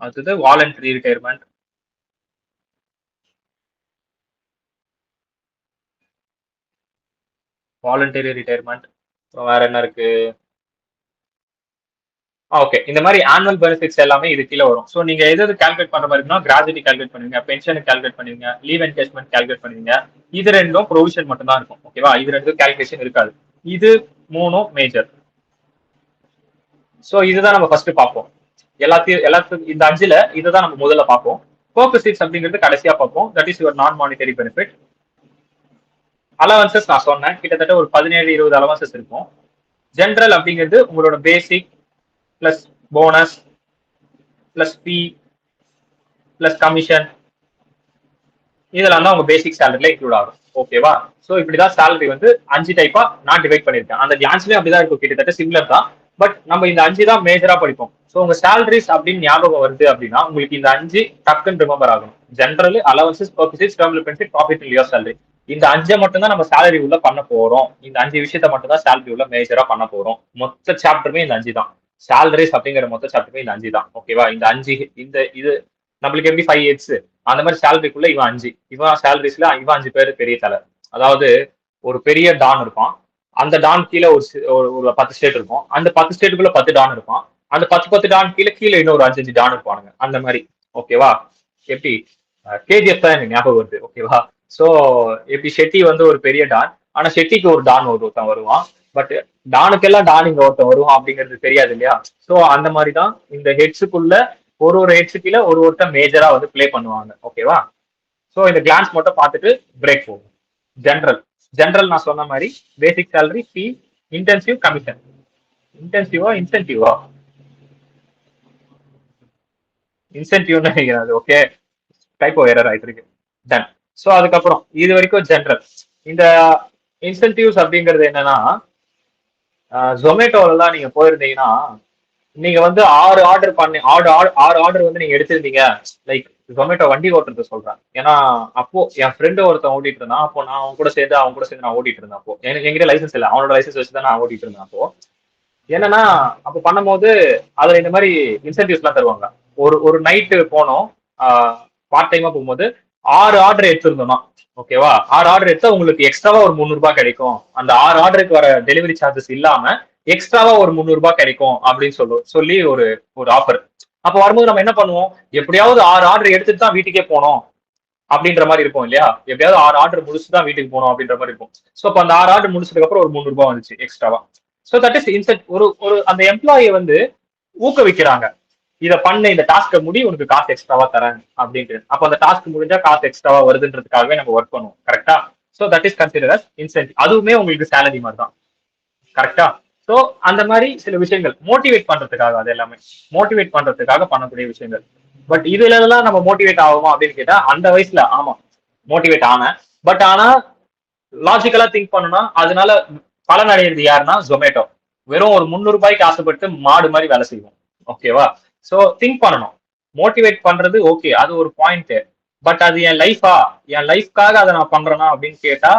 அடுத்தது வாலண்டரி ரிட்டையர்மெண்ட், வேற என்ன இருக்கு? ஓகே, இந்த மாதிரி ஆனுவல் பெனிஃபிட்ஸ் எல்லாமே இது கீழே வரும். ஸோ நீங்க எது கால்குலேட் பண்ற மாதிரி இருக்குன்னா, கிராஜுவிட்டி கால்குலேட் பண்ணுவீங்க, பென்ஷனுக்கு கால்குலேட் பண்ணுவீங்க, லீவ் என்கேஷ்மெண்ட் கால்குலேட் பண்ணுவீங்க. இது ரெண்டும் ப்ரொவிஷன் மட்டும் தான் இருக்கும். ஓகேவா? இது ரெண்டும் கால்குலேஷன் இருக்காது. இது 3 மேஜர். ஸோ இதுதான் நம்ம ஃபர்ஸ்ட் பார்ப்போம். எல்லாத்துக்கும் இந்த 5ல இதுதான் நம்ம முதல்ல பார்ப்போம். பெர்குசிட்ஸ் அப்படிங்கிறது கடைசியா பார்ப்போம். தட் இஸ் யுவர் நான் மானிட்டரி பெனிஃபிட். அலவன்சஸ் நான் சொன்னேன், கிட்டத்தட்ட ஒரு 17-20 அலவன்சஸ் இருக்கும். ஜென்ரல் அப்படிங்கிறது உங்களோட பேசிக் பிளஸ் போனஸ் பிளஸ் ஃபீ பிளஸ் கமிஷன், இதெல்லாம் தான் உங்க பேசிக் சேலரியில இன்க்ளூட் ஆகும். ஓகேவா? சோ இப்படிதான் சேலரி வந்து 5 டைப்பா நான் டிவைட் பண்ணிருக்கேன். அந்த கிளான்ஸ்லயும் அப்படிதான் இருக்கும், கிட்டத்தட்ட சிமிலர் தான். பட் நம்ம இந்த 5 தான் மேஜரா படிப்போம். சோ உங்க சேலரிஸ் அப்படின்னு ஞாபகம் வருது அப்படின்னா உங்களுக்கு இந்த 5 டக்குன்னு ரிமெம்பர் ஆகணும். General, allowances, perquisites, terminal benefit, profit in lieu salary. இந்த 5 மட்டும் தான் நம்ம சேலரி உள்ள பண்ண போறோம். இந்த 5 விஷயத்த மட்டும் தான் சேலரி உள்ள மேஜரா பண்ண போறோம். மொத்த சாப்டருமே இந்த 5 தான். சேலரிஸ் அப்படிங்கிற மொத்த சாப்டருமே இந்த 5 தான். ஓகேவா? இந்த 5 இது நம்மளுக்கு எப்படி 5 எக்ஸ் அந்த மாதிரி சேலரிக்குள்ள இவன் 5, இவன் சேலரிஸ்ல இவன் 5 பேர் பெரிய தலை. அதாவது ஒரு பெரிய டான் இருப்பான், அந்த டான் கீழே ஒரு 10 ஸ்டேட் இருக்கும், அந்த 10 ஸ்டேட்டுக்குள்ள 10 டான் இருப்பான், அந்த 10 டான் கீழே இன்னொரு 5 டான் இருப்பானுங்க, அந்த மாதிரி. ஓகேவா? எப்படி கேஜிஎஃப் தான் எனக்கு ஞாபகம் வருது. ஓகேவா? சோ எப்படி ஷெட்டி வந்து ஒரு பெரிய டான், ஆனா ஷெட்டிக்கு ஒரு டான் ஒருத்தன் வருவான், பட் டானுக்கெல்லாம் டான் இங்க ஒருத்தன் வருவான் அப்படிங்கிறது தெரியாது இல்லையா? சோ அந்த மாதிரிதான் இந்த ஹெட்ஸுக்குள்ள ஒரு ஹெட்ஸு கீழே ஒருத்தர் மேஜரா வந்து பிளே பண்ணுவாங்க. ஓகேவா? சோ இந்த கிளான்ஸ் மட்டும் பார்த்துட்டு பிரேக் போகும். ஜென்ரல் நான் சொன்ன மாதிரி பேசிக் சேலரி, ஃபீ, இன்டென்சிவ், கமிஷன். இன்சென்டிவா இன்சென்டிவ்னு நினைக்கிறாரு. ஓகே, டைப்போ எரர் ஆயிட்டு இருக்கு. டன். சோ அதுக்கப்புறம் இது வரைக்கும் ஜென்ரல். இந்த இன்சென்டிவ்ஸ் அப்படிங்கிறது என்னன்னா, ஜொமேட்டோலாம் நீங்க போயிருந்தீங்கன்னா நீங்க வந்து 6 ஆர்டர் பண்ணி 6 ஆர்டர் வந்து நீங்க எடுத்திருந்தீங்க. லைக் ஜொமேட்டோ வண்டி ஓட்டுறது சொல்றேன். ஏன்னா அப்போ என் ஃப்ரெண்டு ஒருத்தன் ஓட்டிட்டு இருந்தான். அப்போ நான் அவன் கூட சேர்ந்து நான் ஓட்டிட்டு இருந்தேன். அப்போ எனக்கு என்கிட்ட லைசன்ஸ் இல்லை, அவனோட லைசன்ஸ் வச்சு தான் நான் ஓட்டிட்டு இருந்தேன். அப்போ என்னன்னா அப்போ பண்ணும்போது அதுல இந்த மாதிரி இன்சென்டிவ்ஸ் எல்லாம் தருவாங்க. ஒரு ஒரு நைட்டு போனோம், பார்ட் டைமா போகும்போது 6 ஆர்டர் எடுத்திருந்தோம்னா ஓகேவா, 6 ஆர்டர் எடுத்தா உங்களுக்கு எக்ஸ்ட்ராவா ஒரு 300 ரூபாய் கிடைக்கும். அந்த 6 ஆர்டருக்கு வர டெலிவரி சார்ஜஸ் இல்லாம எக்ஸ்ட்ராவா ஒரு 300 ரூபாய் கிடைக்கும் அப்படின்னு சொல்லி ஒரு ஒரு ஆஃபர். அப்ப வரும்போது நம்ம என்ன பண்ணுவோம், எப்படியாவது 6 ஆர்டர் எடுத்துட்டு தான் வீட்டுக்கே போனோம் அப்படின்ற மாதிரி இருக்கும் இல்லையா, எப்படியாவது 6 ஆர்டர் முடிச்சுட்டு தான் வீட்டுக்கு போனோம் அப்படின்ற மாதிரி இருக்கும். சோ அப்ப அந்த 6 ஆர்டர் முடிச்சதுக்கு அப்புறம் ஒரு 300 ரூபாய் வந்துச்சு எக்ஸ்ட்ராவா. So that is incentive. ஒரு ஒரு அந்த எம்ப்ளாயை வந்து ஊக்குவிக்கிறாங்க, இதை பண்ண, இந்த டாஸ்க்கை முடி, உனக்கு காசு எக்ஸ்ட்ராவா தரேன் அப்படின்ட்டு. அப்ப அந்த டாஸ்க் முடிஞ்சா காசு எக்ஸ்ட்ராவா வருதுன்றதுக்காகவே நம்ம ஒர்க் பண்ணுவோம். கரெக்டா? So that is consider as incentive. அதுவுமே உங்களுக்கு சேலரி மாதிரி தான். கரெக்டா? சோ அந்த மாதிரி சில விஷயங்கள் மோட்டிவேட் பண்றதுக்காக, அது எல்லாமே மோட்டிவேட் பண்றதுக்காக பண்ணக்கூடிய விஷயங்கள். பட் இதுல எல்லாம் நம்ம மோட்டிவேட் ஆகுமா அப்படின்னு கேட்டா, அந்த வயசுல ஆமா மோட்டிவேட் ஆனேன். பட் ஆனா லாஜிக்கலா திங்க் பண்ணணும்னா அதனால பலன் அடையிறது யாருன்னா ஜொமேட்டோ. வெறும் ஒரு 300 ரூபாய்க்கு ஆசைப்பட்டு மாடு மாதிரி வேலை செய்வோம். ஓகேவா? சோ திங்க் பண்ணணும். மோட்டிவேட் பண்றது ஓகே, அது ஒரு பாயிண்ட். பட் அது என் லைஃபா, என் லைஃப்காக அதை நான் பண்றேனா அப்படின்னு கேட்டா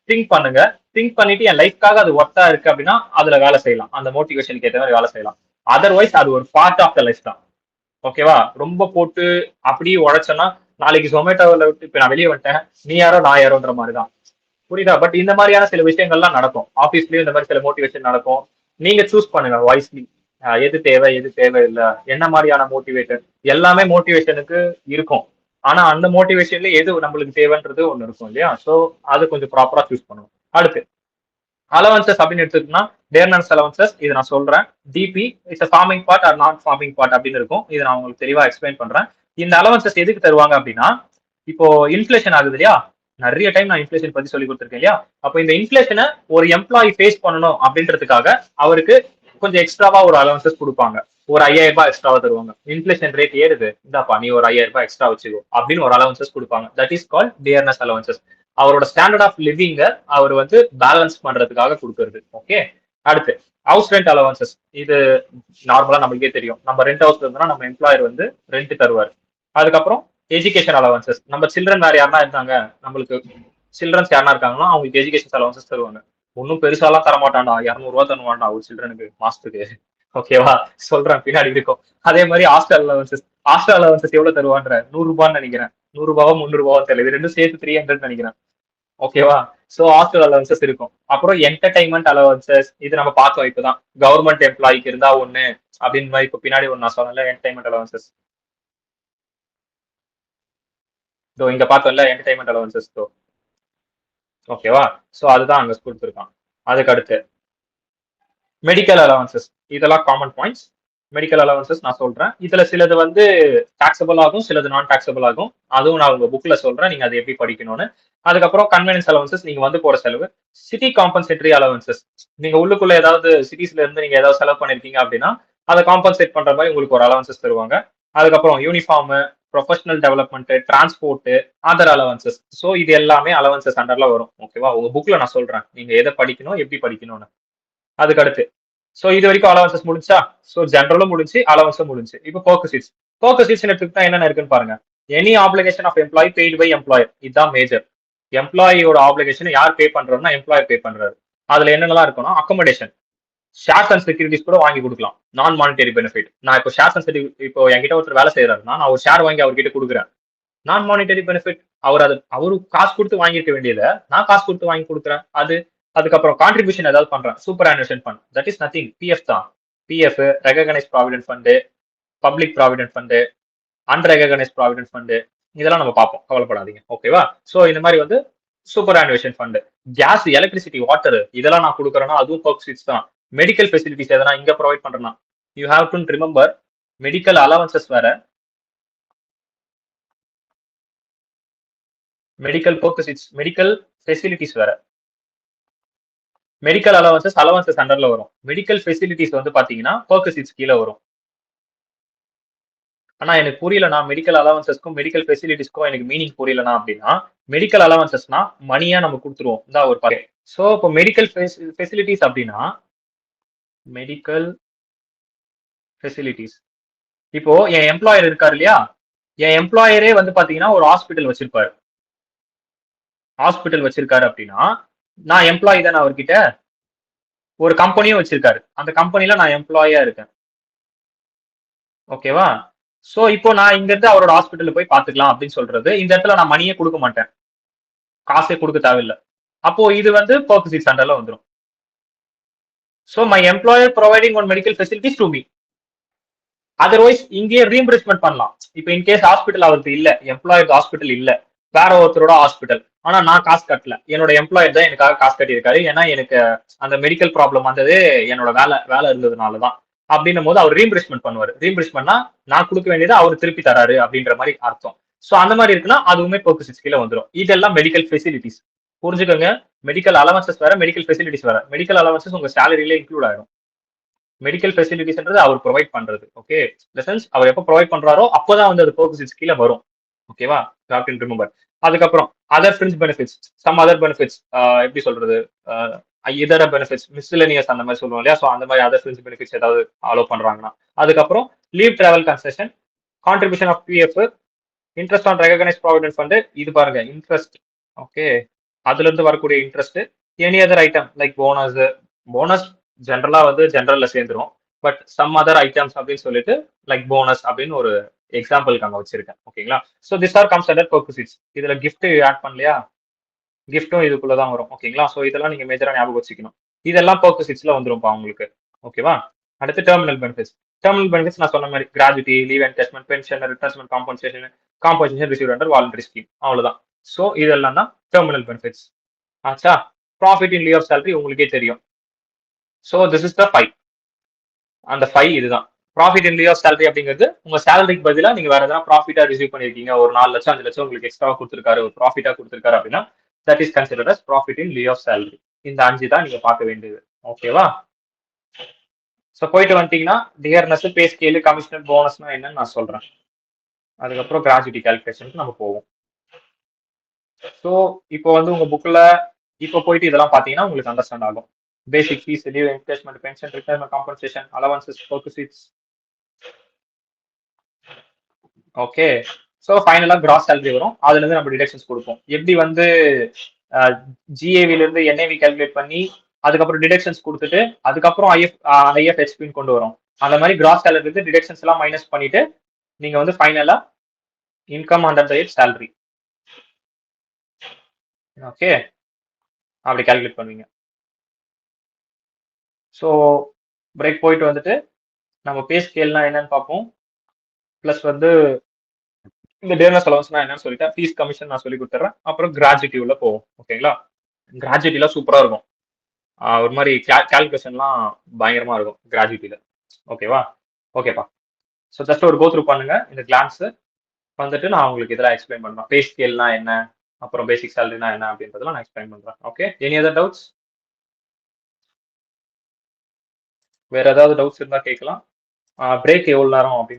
திங்க் பண்ணுங்க. திங்க் பண்ணிட்டு என் லைஃப்காக அது ஒர்த்தா இருக்கு அப்படின்னா அதுல வேலை செய்யலாம், அந்த மோட்டிவேஷனுக்கு ஏற்ற மாதிரி வேலை செய்யலாம். அதர்வைஸ் அது ஒரு பார்ட் ஆஃப் த லைஃப் தான். ஓகேவா? ரொம்ப போட்டு அப்படியே உழைச்சோன்னா நாளைக்கு ஜொமேட்டோவில் விட்டு இப்ப நான் வெளியே வந்துட்டேன், நீ யாரோ நான் யாரோன்ற மாதிரி தான். புரியுதா? பட் இந்த மாதிரியான சில விஷயங்கள்லாம் நடக்கும். ஆஃபீஸ்லயும் இந்த மாதிரி சில மோட்டிவேஷன் நடக்கும். நீங்க சூஸ் பண்ணுங்க வாய்ஸ்லி, எது தேவை எது தேவை இல்லை, என்ன மாதிரியான மோட்டிவேஷன். எல்லாமே மோட்டிவேஷனுக்கு இருக்கும். ஆனா அந்த மோட்டிவேஷன்ல எது நம்மளுக்கு தேவைன்றது ஒண்ணு இருக்கும் இல்லையா? சோ அது கொஞ்சம் ப்ராப்பரா சூஸ் பண்ணணும். அடுத்து அலவன்சஸ் அப்படின்னு எடுத்துக்கிட்டோம்னா டேர்னன்ஸ் அலவன்சஸ், இது நான் சொல்றேன். DP it's forming part or non forming part அப்படின்னு இருக்கும். இது நான் உங்களுக்கு தெளிவா எக்ஸ்பிளைன் பண்றேன். இந்த அலவன்சஸ் எதுக்கு தருவாங்க அப்படின்னா, இப்போ இன்ஃபிளேஷன் ஆகுது இல்லையா, நிறைய டைம் நான் இன்ஃபிளேஷன் பத்தி சொல்லி கொடுத்துருக்கேன் இல்லையா. அப்போ இந்த இன்ஃபிளேஷனை ஒரு எம்ப்ளாயி ஃபேஸ் பண்ணணும் அப்படின்றதுக்காக அவருக்கு கொஞ்சம் எக்ஸ்ட்ராவா ஒரு அலவன்சஸ் கொடுப்பாங்க. ஒரு 5000 ரூபாய் எக்ஸ்ட்ராவா தருவாங்க. இன்ஃபிளேஷன் ரேட் ஏறுது, இந்தாப்பா நீ ஒரு 5000 ரூபாய் எக்ஸ்ட்ரா வச்சுக்கோ அப்படின்னு ஒரு அலவன்சஸ் கொடுப்பாங்க. That is called dearness allowances. அவரோட ஸ்டாண்டர்ட் ஆஃப் லிவிங்க அவர் வந்து பேலன்ஸ் பண்றதுக்காக கொடுக்கறது. ஓகே. அடுத்து ஹவுஸ் ரெண்ட் அலவன்சஸ். இது நார்மலா நம்மளுக்கே தெரியும். நம்ம ரெண்ட் ஹவுஸ்ல இருந்தோம்னா நம்ம எம்ப்ளாயர் வந்து ரெண்ட் தருவார். அதுக்கப்புறம் எஜுகேஷன் அலவன்சஸ். நம்ம சில்ட்ரன் வேற யாருன்னா இருந்தாங்க, நம்மளுக்கு சில்ட்ரன்ஸ் யாருன்னா இருக்காங்கன்னா அவங்களுக்கு எஜுகேஷன் அலவன்சஸ் தருவாங்க. ஒன்னும் பெருசாலாம் தரமாட்டான்டா, 200 ரூபாய் தருவான்டா ஒரு சில்ட்ரனுக்கு மாசத்துக்கு. ஓகேவா? சொல்றேன் பின்னாடி இருக்கும். அதே மாதிரி ஹாஸ்டல் அலவன்சஸ். ஹாஸ்டல் அலவன்சஸ் எவ்வளவு தருவான்ற, 100 ரூபான்னு நினைக்கிறேன். 100 ரூபாவோ 300 ரூபாவோ தெரியல, இது ரெண்டும் சேர்த்து 300 நினைக்கிறேன். ஓகேவா? சோ ஹாஸ்டல் அலவன்சஸ் இருக்கும். அப்புறம் என்டர்டைன்மெண்ட் அலவன்சஸ், இது நம்ம பார்த்தோம் இப்பதான். கவர்மெண்ட் எம்ப்ளாய்க்கு இருந்தா ஒண்ணு அப்படின்னு மாதிரி இப்ப பின்னாடி ஒண்ணு நான் சொன்னேன்ல, என்டர்டைன்மெண்ட் அலவன்சஸ். இங்க பார்த்தோம்ல என்டர்டைன்மெண்ட் அலவன்சஸ். ஓகேவா? சோ அதுதான் அங்க கொடுத்துருக்கான். அதுக்கு அடுத்து மெடிக்கல் அலவன்சஸ். இதெல்லாம் காமன் பாயிண்ட்ஸ். மெடிக்கல் அலவன்சஸ் நான் சொல்றேன். இதுல சிலது வந்து டாக்ஸபிள் ஆகும், சிலது நான் டாக்ஸபிள் ஆகும். அதுவும் நான் உங்க புக்ல சொல்றேன், நீங்க அதை எப்படி படிக்கணும்னு. அதுக்கப்புறம் கன்வீனியன்ஸ் அலவன்சஸ், நீங்க வந்து போற செலவு. சிட்டி காம்பன்சேட்டரி அலவன்சஸ், நீங்க உள்ளுக்குள்ள ஏதாவது சிட்டிஸ்ல இருந்து நீங்க ஏதாவது செலவு பண்ணிருக்கீங்க அப்படின்னா அதை காம்பன்சேட் பண்ற மாதிரி உங்களுக்கு ஒரு அலவன்சஸ் தருவாங்க. அதுக்கப்புறம் uniform, professional development, transport, other allowances. So இது எல்லாமே அலவன்சஸ் அண்டர்ல வரும். ஓகேவா? உங்க புக்ல நான் சொல்றேன் நீங்க எதை படிக்கணும், எப்படி படிக்கணும்னு. அதுக்கு அடுத்து சோ இது வரைக்கும் அலவன்சஸ் முடிஞ்சா. சோ ஜெனரலும் முடிஞ்சு, அலவன்ஸும் முடிஞ்சு. இப்போ பெர்குசிட்ஸ். பெர்குசிட்ஸ் எடுத்துக்கிட்டா என்னென்ன இருக்குன்னு பாருங்க. Any application of employee paid by employer, இதுதான் மேஜர். எம்ப்ளாயியோட ஆப்ளிகேஷன் யார் பே பண்றாருன்னா எம்ப்ளாயர் பே பண்றாரு. அதுல என்னென்னலாம் இருக்குன்னா அக்கமடேஷன், ஷேர்ஸ் அண்ட் செக்யூரிட்டிஸ் கூட வாங்கி கொடுக்கலாம். நான் மானிட்டரி பெனிஃபிட். நான் இப்போ ஷேர்ஸ் அண்ட் செக்யூரிட்டி, இப்போ என்கிட்ட ஒருத்தர் வேலை செய்யறாருன்னா நான் ஒரு ஷேர் வாங்கி அவர்கிட்ட கொடுக்குறேன். நான் மானிட்டரி பெனிஃபிட். அவரு காசு கொடுத்து வாங்கியிருக்க வேண்டியதை நான் காசு கொடுத்து வாங்கி கொடுக்குறேன். அது அதுக்கப்புறம் கான்ட்ரிபியூஷன் ஏதாவது பண்றேன், superannuation fund, that is nothing. PF தான். PF, recognise provident fund, public provident fund, unrecognise provident fund, இதெல்லாம் நம்ம பார்ப்போம், கவலைப்படாதீங்க. ஓகேவா? சோ இந்த மாதிரி வந்து superannuation fund. Gas, electricity, water, இதெல்லாம் நான் கொடுக்குறேன்னா அதுவும் பெர்குசிட்ஸ் தான். மெடிக்கல் ஃபெசிலிட்டிஸ் எதனா இங்க ப்ரொவைட் பண்றேன்னா you have to remember, medical allowances வேற, மெடிக்கல் பெர்குசிட்ஸ், மெடிக்கல் ஃபெசிலிட்டிஸ் வேற. மெடிக்கல் அலவன்சஸ் அண்டர்ல வரும். மெடிக்கல் ஃபெசிலிட்டிஸ் வந்து பாத்தீங்கன்னா பெர்குசிட்ஸ் கீழே வரும். ஆனா எனக்கு புரியலனா, மெடிக்கல் அலவன்சஸ்க்கும் மெடிக்கல் ஃபெசிலிட்டிஸ்க்கும் எனக்கு மீனிங் புரியலனா அப்படின்னா, மெடிக்கல் அலவன்சஸ்னா மணியா நம்ம கொடுத்துருவோம், இந்த ஒரு பாக்கெட். சோ இப்போ மெடிக்கல் ஃபெசிலிட்டிஸ் அப்படின்னா மெடிக்கல் ஃபெசிலிட்டிஸ். இப்போ என் எம்ப்ளாயர் இருக்காரு இல்லையா, என் எம்ப்ளாயரே வந்து பாத்தீங்கன்னா ஒரு ஹாஸ்பிட்டல் வச்சிருப்பாரு. ஹாஸ்பிட்டல் வச்சிருக்காரு அப்படின்னா நான் எம்ப்ளாயி தானே அவர்கிட்ட. ஒரு கம்பெனியும் வச்சிருக்காரு, அந்த கம்பெனில நான் எம்ப்ளாயியா இருக்கேன். ஓகேவா? சோ இப்போ நான் இங்க இருந்து அவரோட ஹாஸ்பிட்டல்ல போய் பாத்துக்கலாம் அப்படின்னு சொல்றது, இந்த இடத்துல நான் மணியே கொடுக்க மாட்டேன், காசே கொடுக்க தேவையில்லை. அப்போ இது வந்து பர்க்விசிட்ஸ் அண்டர்ல வந்துடும். So my employer providing one medical facilities to me. Otherwise இங்கேயே ரீஎம்பர்ஸ்மெண்ட் பண்ணலாம். இப்போ இன்கேஸ் ஹாஸ்பிட்டல் அவருக்கு இல்ல, எம்ப்ளாயருக்கு ஹாஸ்பிட்டல் இல்ல, வேற ஒருத்தரோட ஹாஸ்பிட்டல், ஆனா நான் காசு கட்டல, என்னோட எம்ப்ளாயர் தான் எனக்காக காசு கட்டியிருக்காரு, ஏன்னா எனக்கு அந்த மெடிக்கல் ப்ராப்ளம் வந்தது என்னோட வேலை இருந்ததுனாலதான் அப்படின்னும் போது அவர் ரீஎம்பர்ஸ்மெண்ட் பண்ணுவாரு. ரீஎம்பர்ஸ்மெண்ட்னா நான் கொடுக்க வேண்டியதை அவர் திருப்பி தராரு அப்படின்ற மாதிரி அர்த்தம். சோ அந்த மாதிரி இருக்குன்னா அதுவுமே பர்க்விசிட்ஸ் கீழே வந்துடும். இதெல்லாம் மெடிக்கல் ஃபெசிலிட்டிஸ். புரிஞ்சுக்கோங்க, மெடிக்கல் அலவன்சஸ் வேற, மெடிக்கல் ஃபெசிலிட்டிஸ் வேற. மெடிக்கல் அலவன்சஸ் உங்க சேலரியில இன்க்ளூட் ஆயிடும். மெடிக்கல் ஃபெசிலிட்டிஸ்ன்றது அவர் ப்ரொவைட் பண்றது. ஓகே, இந்த சென்ஸ் அவர் எப்போ ப்ரொவைட் பண்றாரோ அப்போதான் வந்து அது பர்க்விசிட்ஸ் கீழே வரும். ஓகேவா? Captain remember. அதுக்கப்புறம் other fringe benefits, some other benefits, எப்படி சொல்றது, இதர பெனிஃபிட்ஸ், மிஸ்லினியஸ் அந்த மாதிரி சொல்லுவோம் இல்லையா, ஸோ அந்த மாதிரி அதர் ஃப்ரிஞ்ச் பெனிஃபிட்ஸ் ஏதாவது அலோவ் பண்றாங்கன்னா. அதுக்கப்புறம் leave travel concession, contribution of PF, interest on recognise provident fund. இது பாருங்க இன்ட்ரெஸ்ட். ஓகே, அதுல இருந்து வரக்கூடிய interest. Any other item like bonus ஜென்ரலா வந்து ஜென்ரல்ல சேர்ந்துரும். பட் சம் அதர் ஐட்டம்ஸ் அப்படின்னு சொல்லிட்டு லைக் போனஸ் அப்படின்னு ஒரு எக்ஸாம்பிளுக்கு அங்க வச்சிருக்கேன். ஓகேங்களா? So this are comes under perquisites. இதுல கிஃப்ட் ஆட் பண்ணலையா, கிஃப்ட்டும் இதுக்குள்ளதான் வரும். ஓகேங்களா? ஸோ இதெல்லாம் நீங்க மேஜரா ஞாபகம் வச்சுக்கணும். இதெல்லாம் பர்க்விசிட்ஸ்ல வந்துரும்ப்பா உங்களுக்கு. ஓகேவா? அடுத்து டெர்மினல் பெனிஃபிட்ஸ். டெர்மினல் பெனிஃபிட்ஸ் நான் சொன்ன மாதிரி gratuity, leave encashment, pension, retirement compensation received under voluntary scheme. அவ்வளவுதான். ஸோ இதெல்லாம் தான் டெர்மினல் பெனிஃபிட்ஸ். ஆச்சா? Profit in lieu of salary உங்களுக்கே தெரியும். So this is the 5. அந்த 5 இதுதான். Profit in lieu of salary அப்படிங்கிறது உங்க சேலரிக்கு பதிலாக நீங்க வேற எதனா ப்ராஃபிட்டா ரிசீவ் பண்ணிருக்கீங்க, ஒரு 4 லட்சம் 5 லட்சம் உங்களுக்கு எக்ஸ்ட்ரா கொடுத்துருக்காரு, ஒரு ப்ராஃபிட்டா கொடுத்துருக்காரு அப்படின்னா that is considered as profit in lieu of salary. இந்த 5 தான் நீங்க பார்க்க வேண்டியது. ஓகேவா? ஸோ போயிட்டு வந்துட்டீங்கன்னா டியர்னஸ், பே ஸ்கேலு, கமிஷனர், போனஸ்னா என்னன்னு நான் சொல்றேன். அதுக்கப்புறம் கிராஜுவிட்டி கால்குலேஷனுக்கு நம்ம போவோம். ஸோ இப்போ வந்து உங்க புக்ல இப்போ போயிட்டு இதெல்லாம் பார்த்தீங்கன்னா உங்களுக்கு அண்டர்ஸ்டாண்ட் ஆகும். Basic fees, leave encashment, pension, retirement compensation, allowances, perquisites. Okay, so ஃபைனலா கிராஸ் சேலரி வரும். அதுல இருந்து நம்ம டிடக்ஷன்ஸ் கொடுப்போம். எப்படி வந்து ஜிஏவில இருந்து என்ஏவி கால்குலேட் பண்ணி அதுக்கப்புறம் டிடக்ஷன்ஸ் கொடுத்துட்டு அதுக்கப்புறம் ஐஎஃப்ஹெச்பின்னு கொண்டு வரும், அந்த மாதிரி கிராஸ் சேலரி இருந்து டிடக்ஷன்ஸ் எல்லாம் மைனஸ் பண்ணிட்டு நீங்க வந்து ஃபைனலா income under the salary. Okay, அப்படி கால்குலேட் பண்ணுவீங்க. ஸோ பிரேக் போயிட்டு வந்துட்டு நம்ம பே ஸ்கேல்னா என்னன்னு பார்ப்போம். பிளஸ் வந்து இந்த டியர்னஸ் அலவன்ஸ்னா என்னன்னு சொல்லிட்டேன், ஃபீஸ் கமிஷன் நான் சொல்லி கொடுத்துறேன். அப்புறம் கிராஜுவிட்டி உள்ள போவோம். ஓகேங்களா? கிராஜுவிட்டிலாம் சூப்பரா இருக்கும். ஒரு மாதிரி கால்குலேஷன்லாம் பயங்கரமா இருக்கும் கிராஜுவிட்டியில. ஓகேவா? ஓகேப்பா. ஸோ ஜஸ்ட் ஒரு கோ த்ரூ பண்ணுங்க இந்த கிளான்ஸ் வந்துட்டு நான் உங்களுக்கு இதெல்லாம் எக்ஸ்பிளைன் பண்றேன். பே ஸ்கேல்னா என்ன, அப்புறம் பேசிக் சேலரினா என்ன அப்படின்றதெல்லாம் நான் எக்ஸ்பிளைன் பண்றேன். Okay, any other doubts? வேற ஏதாவது டவுட்ஸ் இருந்தா கேட்கலாம். பிரேக் எவ்வளவு நேரம் அப்படின்னு